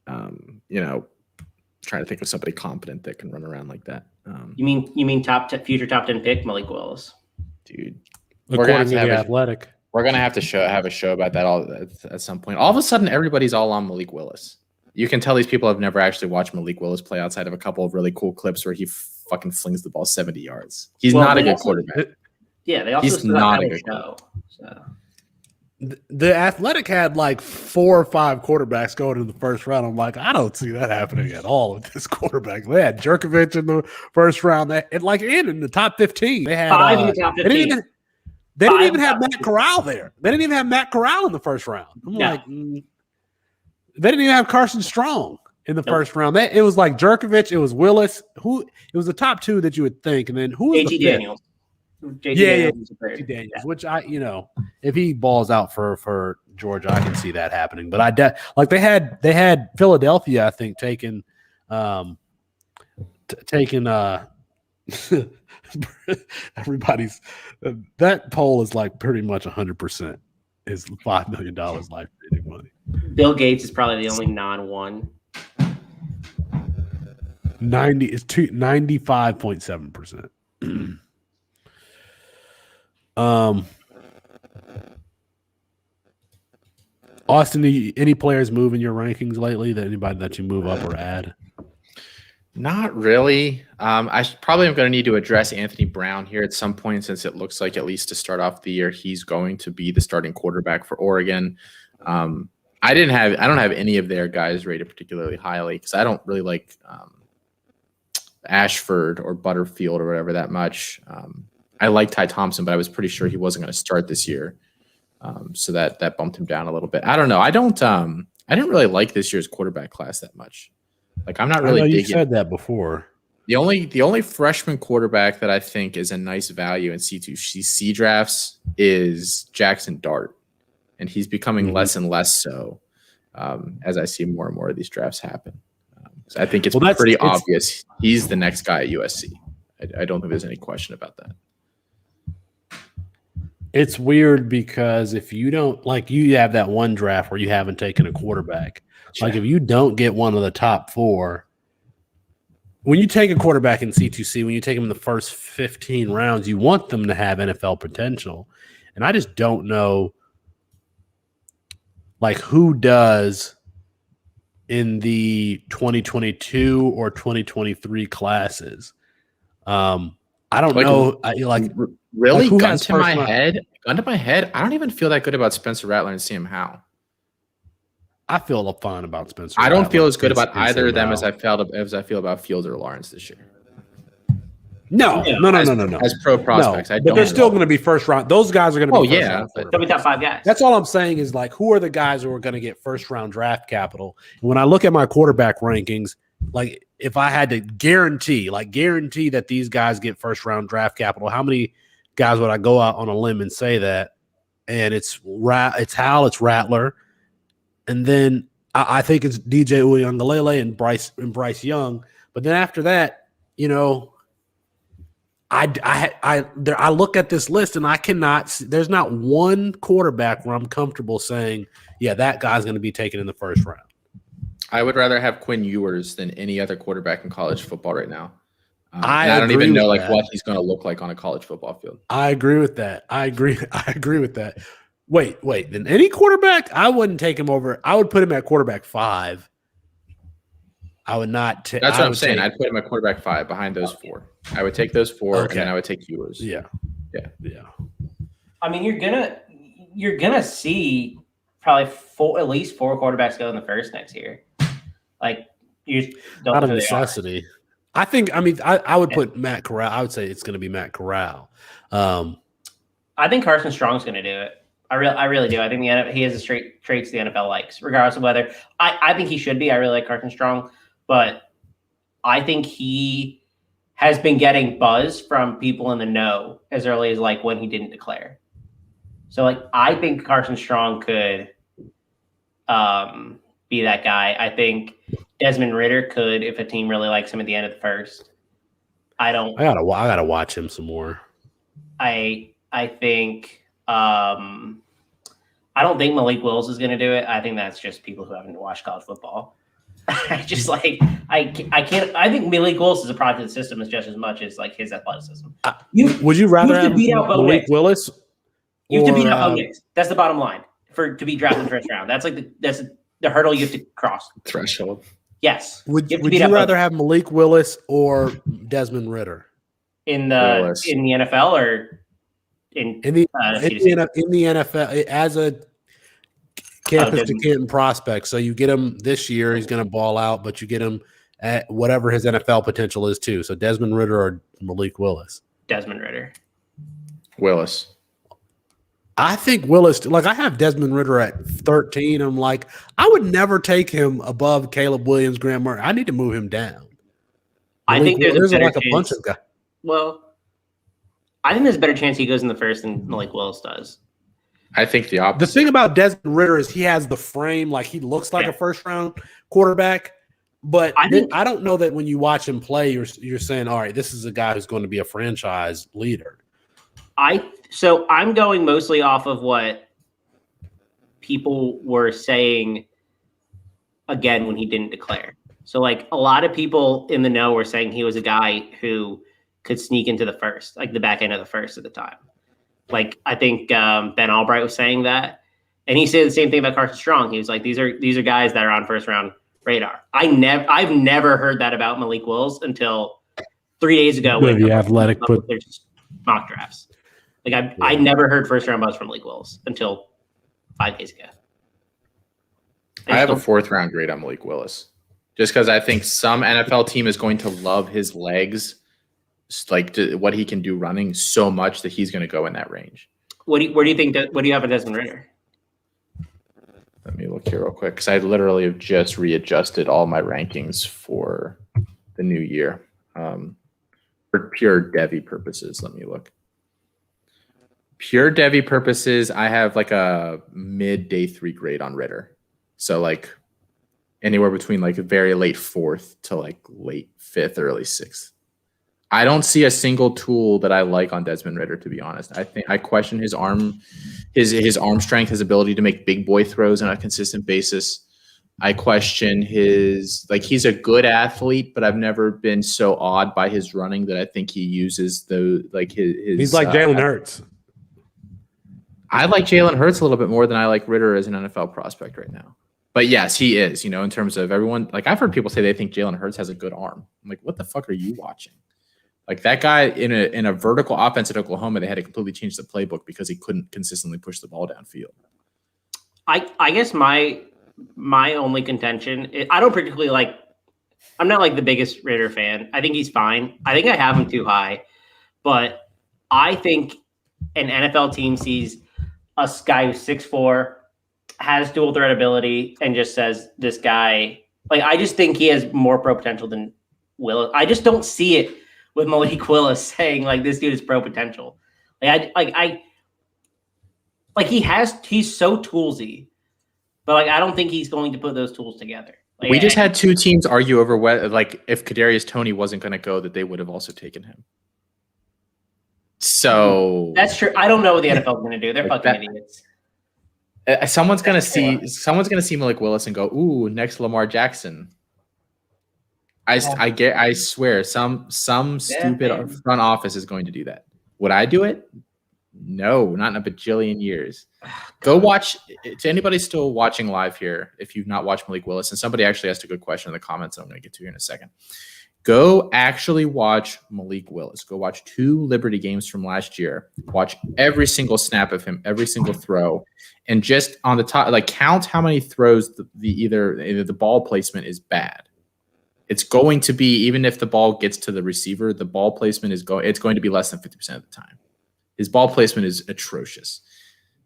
S4: trying to think of somebody competent that can run around like that.
S8: you mean future top 10 pick Malik Willis,
S4: Dude,
S7: According to the Athletic.
S4: We're gonna have to have a show about that at some point. All of a sudden, everybody's all on Malik Willis. You can tell these people have never actually watched Malik Willis play outside of a couple of really cool clips where he fucking flings the ball 70 yards. He's not a good quarterback.
S8: Yeah, they also
S4: He's
S8: still
S4: not
S8: have
S4: a
S8: a
S4: good
S8: show. So.
S7: The Athletic had like 4 or 5 quarterbacks going in the first round. I'm like, I don't see that happening at all with this quarterback. They had Jerkovich in the first round. And in the top 15. They had
S8: 5 in the top 15.
S7: They didn't even have Matt Corral there. They didn't even have Matt Corral in the first round. I'm like, they didn't even have Carson Strong in the first round. It was like Jerkovich. It was Willis. It was the top 2 that you would think. And then who was the
S8: Daniels.
S7: JT Daniels, which if he balls out for Georgia, I can see that happening. But they had Philadelphia, I think, taking everybody's that poll is like pretty much 100% is $5 million life saving money.
S8: Bill Gates is probably the only non-one.
S7: 95.7%. Austin, any players move in your rankings lately? That anybody that you move up or add?
S4: Not really. I probably am going to need to address Anthony Brown here at some point, since it looks like, at least to start off the year, he's going to be the starting quarterback for Oregon. I don't have any of their guys rated particularly highly, because I don't really like Ashford or Butterfield or whatever that much. I like Ty Thompson, but I was pretty sure he wasn't going to start this year. So that bumped him down a little bit. I don't know. I didn't really like this year's quarterback class that much. Like, I'm not really digging.
S7: You said that before.
S4: The only freshman quarterback that I think is a nice value in C2C drafts is Jackson Dart, and he's becoming less and less so as I see more and more of these drafts happen. So I think it's pretty obvious he's the next guy at USC. I don't think there's any question about that.
S7: It's weird because if you don't, like, you have that one draft where you haven't taken a quarterback. Like, if you don't get one of the top 4, when you take a quarterback in C2C, when you take them in the first 15 rounds, you want them to have NFL potential. And I just don't know, like, who does in the 2022 or 2023 classes. I don't know.
S4: Really, gun to my head. I don't even feel that good about Spencer Rattler and Sam Howell.
S7: I feel fine about Spencer.
S4: I don't
S7: Rattler
S4: feel as good about
S7: in
S4: either of them
S7: St.
S4: as I feel about Fields or Lawrence this year.
S7: No.
S4: As pro prospects,
S7: no, but they're still going to be first round. Those guys are going to be first round.
S8: They'll be top 5 guys.
S7: That's all I'm saying is like, who are the guys who are going to get first round draft capital? And when I look at my quarterback rankings, like if I had to guarantee that these guys get first round draft capital, how many guys would I go out on a limb and say that? And it's Hal, it's Rattler, and then I think it's DJ Uiagalelei and Bryce Young. But then after that, you know, I look at this list and I cannot see, there's not one quarterback where I'm comfortable saying, yeah, that guy's going to be taken in the first round.
S4: I would rather have Quinn Ewers than any other quarterback in college football right now.
S7: I
S4: don't even know like what he's going to look like on a college football field.
S7: I agree with that. I agree with that. Wait. Then any quarterback, I wouldn't take him over. I would put him at quarterback 5. I would not.
S4: That's what I'm saying. I'd put him at quarterback 5 behind those 4. I would take those 4, and then I would take Ewers.
S7: Yeah.
S8: I mean, you're gonna see probably at least 4 quarterbacks go in the first next year. Like you don't
S7: out of necessity. I think. I mean, I would put Matt Corral. I would say it's going to be Matt Corral.
S8: I think Carson Strong's going to do it. I really do. I think he has the traits the NFL likes, regardless of whether I think he should be. I really like Carson Strong, but I think he has been getting buzz from people in the know as early as like when he didn't declare. So like I think Carson Strong could be that guy. I think Desmond Ridder could if a team really likes him at the end of the first. I gotta
S7: watch him some more.
S8: I think I don't think Malik Willis is going to do it. I think that's just people who haven't watched college football. I can't. I think Malik Willis is a product of the system just as much as like his athleticism.
S7: Would you rather have Malik Willis?
S8: You have to beat out Bo Nix. That's the bottom line to be drafted in the first round. That's like the hurdle you have to cross.
S4: Threshold.
S8: Yes.
S7: Would you rather have Malik Willis or Desmond Ridder
S8: in the NFL or in the
S7: NFL as a campus to Canton prospect? So you get him this year, he's going to ball out, but you get him at whatever his NFL potential is too. So Desmond Ridder or Malik Willis?
S8: Desmond Ridder.
S4: Willis.
S7: I think Willis, like I have Desmond Ridder at 13. I'm like, I would never take him above Caleb Williams, Graham Murray. I need to move him down.
S8: I think there's
S7: like a bunch of guys.
S8: Well, I think there's a better chance he goes in the first than Malik Willis does.
S4: I think the opposite.
S7: The thing about Desmond Ridder is he has the frame, like he looks like a first round quarterback. But I don't know that when you watch him play, you're saying, all right, this is a guy who's going to be a franchise leader.
S8: So I'm going mostly off of what people were saying again when he didn't declare. So like a lot of people in the know were saying he was a guy who could sneak into the first, like the back end of the first at the time. Like I think Ben Albright was saying that, and he said the same thing about Carson Strong. He was like, these are guys that are on first round radar. I've never heard that about Malik Willis until 3 days ago when
S7: the Athletic put
S8: their mock drafts. Like I never heard first round buzz from Malik Willis until 5 days ago.
S4: I have a 4th round grade on Malik Willis, just because I think some NFL team is going to love his legs, like what he can do running so much that he's going to go in that range.
S8: Where do you think that? What do you have at Desmond Ridder?
S4: Let me look here real quick because I literally have just readjusted all my rankings for the new year for pure Devy purposes. Let me look. Pure Devy purposes, I have like a mid day 3 grade on Ridder. So like anywhere between like a very late 4th to like late 5th, early 6th. I don't see a single tool that I like on Desmond Ridder, to be honest. I think I question his arm strength, his ability to make big boy throws on a consistent basis. I question he's a good athlete, but I've never been so awed by his running that I think he uses his
S7: he's like Jalen Hurts.
S4: I like Jalen Hurts a little bit more than I like Ridder as an NFL prospect right now. But yes, he is, in terms of everyone. Like I've heard people say they think Jalen Hurts has a good arm. I'm like, what the fuck are you watching? Like that guy in a vertical offense at Oklahoma, they had to completely change the playbook because he couldn't consistently push the ball downfield.
S8: I guess my my only contention, I don't particularly like. I'm not like the biggest Ritter fan. I think he's fine. I think I have him too high, but I think an NFL team sees a guy who's 6'4", has dual threat ability, and just says this guy. Like, I just think he has more pro potential than Willis. I just don't see it with Malik Willis saying like this dude is pro potential. He's so toolsy, but like I don't think he's going to put those tools together. Like,
S4: we just had two teams argue over whether, like, if Kadarius Toney wasn't going to go, that they would have also taken him. So
S8: that's true. I don't know what the NFL is going to do. They're fucking idiots.
S4: Someone's going to see Malik Willis and go, "Ooh, next Lamar Jackson." I swear, some stupid front office is going to do that. Would I do it? No, not in a bajillion years. Go watch. To anybody still watching live here, if you've not watched Malik Willis, and somebody actually asked a good question in the comments I'm going to get to here in a second. Go actually watch Malik Willis. Go watch 2 Liberty games from last year. Watch every single snap of him, every single throw, and just on the top, like, count how many throws either the ball placement is bad. It's going to be, even if the ball gets to the receiver, the ball placement it's going to be less than 50% of the time. His ball placement is atrocious.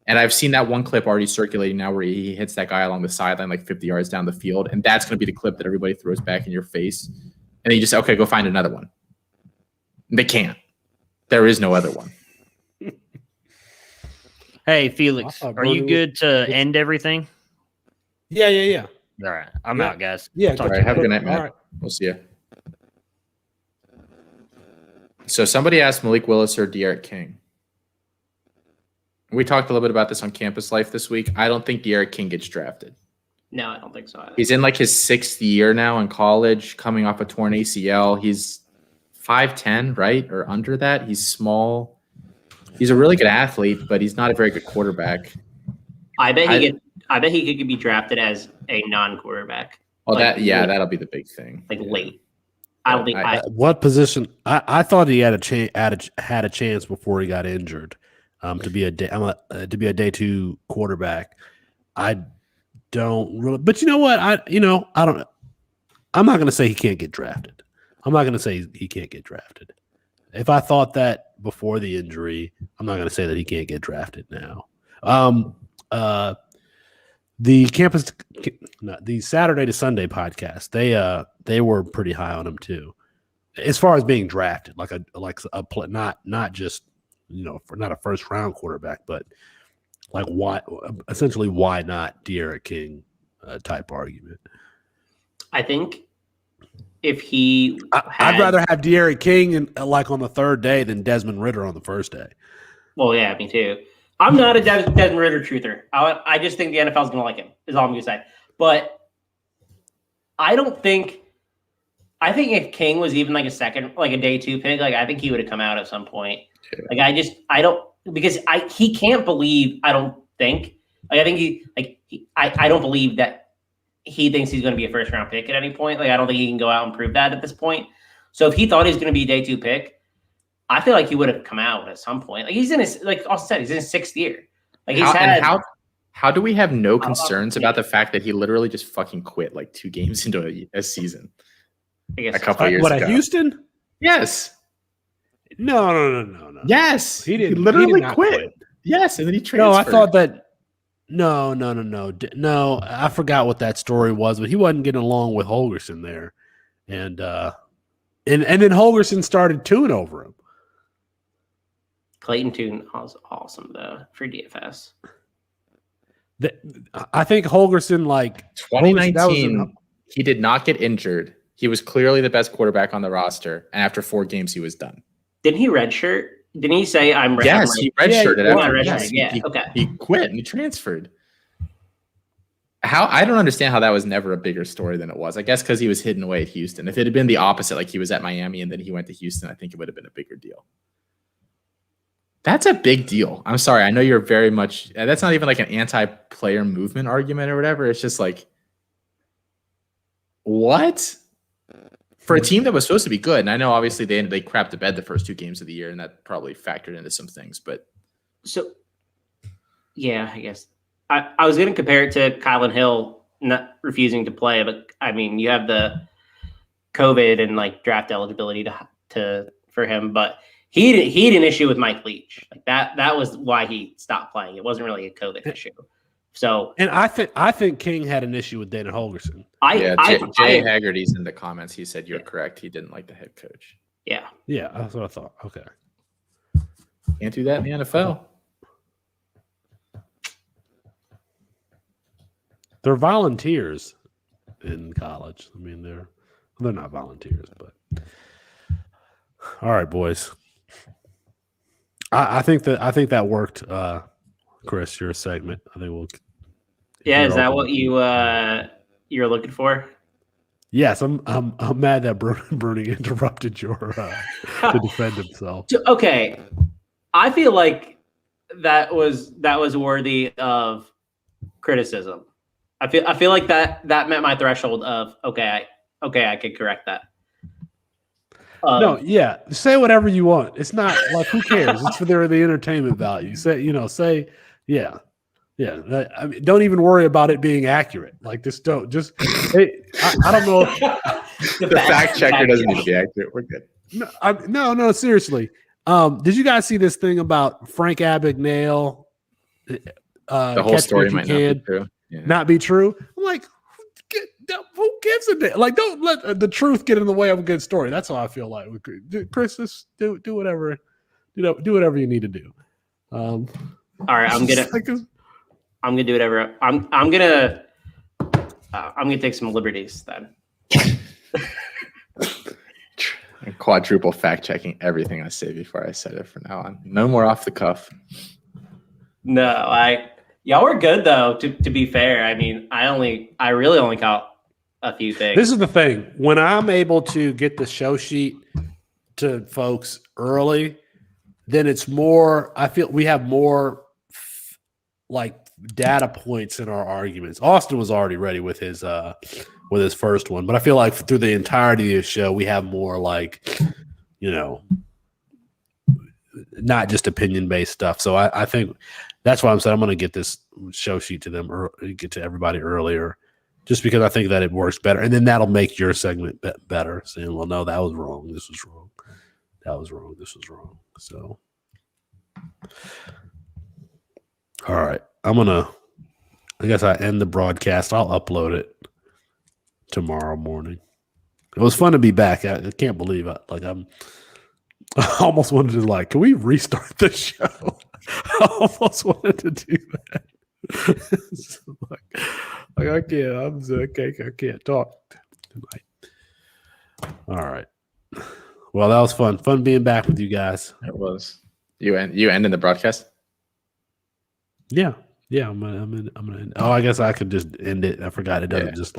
S4: And I've seen that one clip already circulating now where he hits that guy along the sideline like 50 yards down the field, and that's going to be the clip that everybody throws back in your face. And then you just say, okay, go find another one. They can't. There is no other one.
S6: Hey, Felix, are you good to end everything?
S7: Yeah.
S6: All right. I'm out, guys.
S7: Yeah.
S4: All right. Have a good night, Matt.
S7: All right.
S4: We'll see you. So somebody asked Malik Willis or De'Aaron King. We talked a little bit about this on Campus Life this week. I don't think De'Aaron King gets drafted.
S8: No, I don't think so either.
S4: He's in like his 6th year now in college, coming off a torn ACL. He's 5'10", right? Or under that. He's small. He's a really good athlete, but he's not a very good quarterback.
S8: I bet he could be drafted as a non-quarterback.
S4: Well, that'll be the big thing.
S8: Like late. I don't think
S9: what position? I thought he had a chance before he got injured to be a day 2 quarterback. I don't really, but you know what? I don't. I'm not going to say he can't get drafted. I'm not going to say he can't get drafted. If I thought that before the injury, I'm not going to say that he can't get drafted now. The Saturday to Sunday podcast, they were pretty high on him too, as far as being drafted, not just not a first round quarterback, but like why not De'Aaron King type argument.
S8: I think if he,
S9: I'd rather have De'Aaron King on the 3rd day than Desmond Ridder on the 1st day.
S8: Well, yeah, me too. I'm not a Desmond Ridder truther. I just think the NFL is going to like him, is all I'm going to say. But I think if King was even like a second, like a day 2 pick, like I think he would have come out at some point. Like I can't believe, I don't think, like I think I don't believe that he thinks he's going to be a first round pick at any point. Like I don't think he can go out and prove that at this point. So if he thought he was going to be a day 2 pick, I feel like he would have come out at some point. Like he's in his, like Austin said, he's in his 6th year. Like
S4: how do we have no concerns about the fact that he literally just fucking quit like 2 games into a season?
S8: I guess
S4: a couple of years ago.
S7: At Houston?
S4: Yes.
S7: No.
S4: Yes.
S7: He didn't.
S4: He literally
S7: He did not
S4: quit. Yes, and then he transferred.
S9: No, I thought that. No. I forgot what that story was, but he wasn't getting along with Holgorsen there, and then Holgorsen started tuning over him.
S8: Clayton Tune was awesome though for DFS.
S9: I think Holgorsen
S4: 2019. He did not get injured. He was clearly the best quarterback on the roster, and after 4 games, he was done.
S8: Didn't he redshirt? Didn't he say I'm?
S4: Yes, he redshirted.
S8: Okay.
S4: He quit and he transferred. I don't understand how that was never a bigger story than it was. I guess because he was hidden away at Houston. If it had been the opposite, like he was at Miami and then he went to Houston, I think it would have been a bigger deal. That's a big deal. I'm sorry. I know you're very much. That's not even like an anti-player movement argument or whatever. It's just like, what? For a team that was supposed to be good, and I know obviously they crapped the bed the first 2 games of the year, and that probably factored into some things. But
S8: so, yeah, I guess I was going to compare it to Kylan Hill not refusing to play. But I mean, you have the COVID and like draft eligibility to for him, but he had an issue with Mike Leach. Like that was why he stopped playing. It wasn't really a COVID issue. So,
S9: and I think King had an issue with Dana Holgerson.
S4: Jay Haggerty's in the comments. He said you're correct. He didn't like the head coach.
S8: Yeah,
S9: that's what I thought. Okay,
S4: can't do that in the NFL.
S9: They're volunteers in college. I mean, they're not volunteers, but all right, boys. I think that worked. Chris, your segment. I think we'll.
S8: Yeah, is that what you're looking for?
S9: Yes, I'm mad that Bruni interrupted your to defend himself.
S8: Okay, I feel like that was worthy of criticism. I feel like that met my threshold of okay, I could correct that.
S9: No, yeah, say whatever you want. It's not like who cares. It's for the entertainment value. Say yeah. I mean, don't even worry about it being accurate. Like just don't. Just hey, I don't know.
S4: The fact checker doesn't need to be accurate. We're good.
S9: No, seriously. Did you guys see this thing about Frank Abagnale?
S4: The whole story might not be true. Yeah.
S9: Not be true. I'm like, who gives a damn? Like, don't let the truth get in the way of a good story. That's how I feel like. Chris, just do whatever, do whatever you need to do.
S8: All right, I'm gonna do whatever. I'm gonna take some liberties then.
S4: Quadruple fact checking everything I say before I said it from now on. No more off the cuff.
S8: No, y'all were good though. To be fair, I mean, I really only caught a few things.
S9: This is the thing. When I'm able to get the show sheet to folks early, then it's more. I feel we have more like data points in our arguments. Austin was already ready with his first one, but I feel like through the entirety of the show, we have more like, not just opinion based stuff. So I think that's why I'm saying I'm going to get this show sheet to them or get to everybody earlier, just because I think that it works better, and then that'll make your segment better. Saying, well, no, that was wrong. This was wrong. That was wrong. This was wrong. So, all right. I guess I end the broadcast. I'll upload it tomorrow morning. It was fun to be back. I can't believe it. I almost wanted to can we restart the show? I almost wanted to do that. So, I can't. I can't talk tonight. All right. Well, that was fun. Fun being back with you guys.
S4: It was. You ended the broadcast?
S9: Yeah. I'm gonna end. Oh, I guess I could just end it. I forgot it doesn't just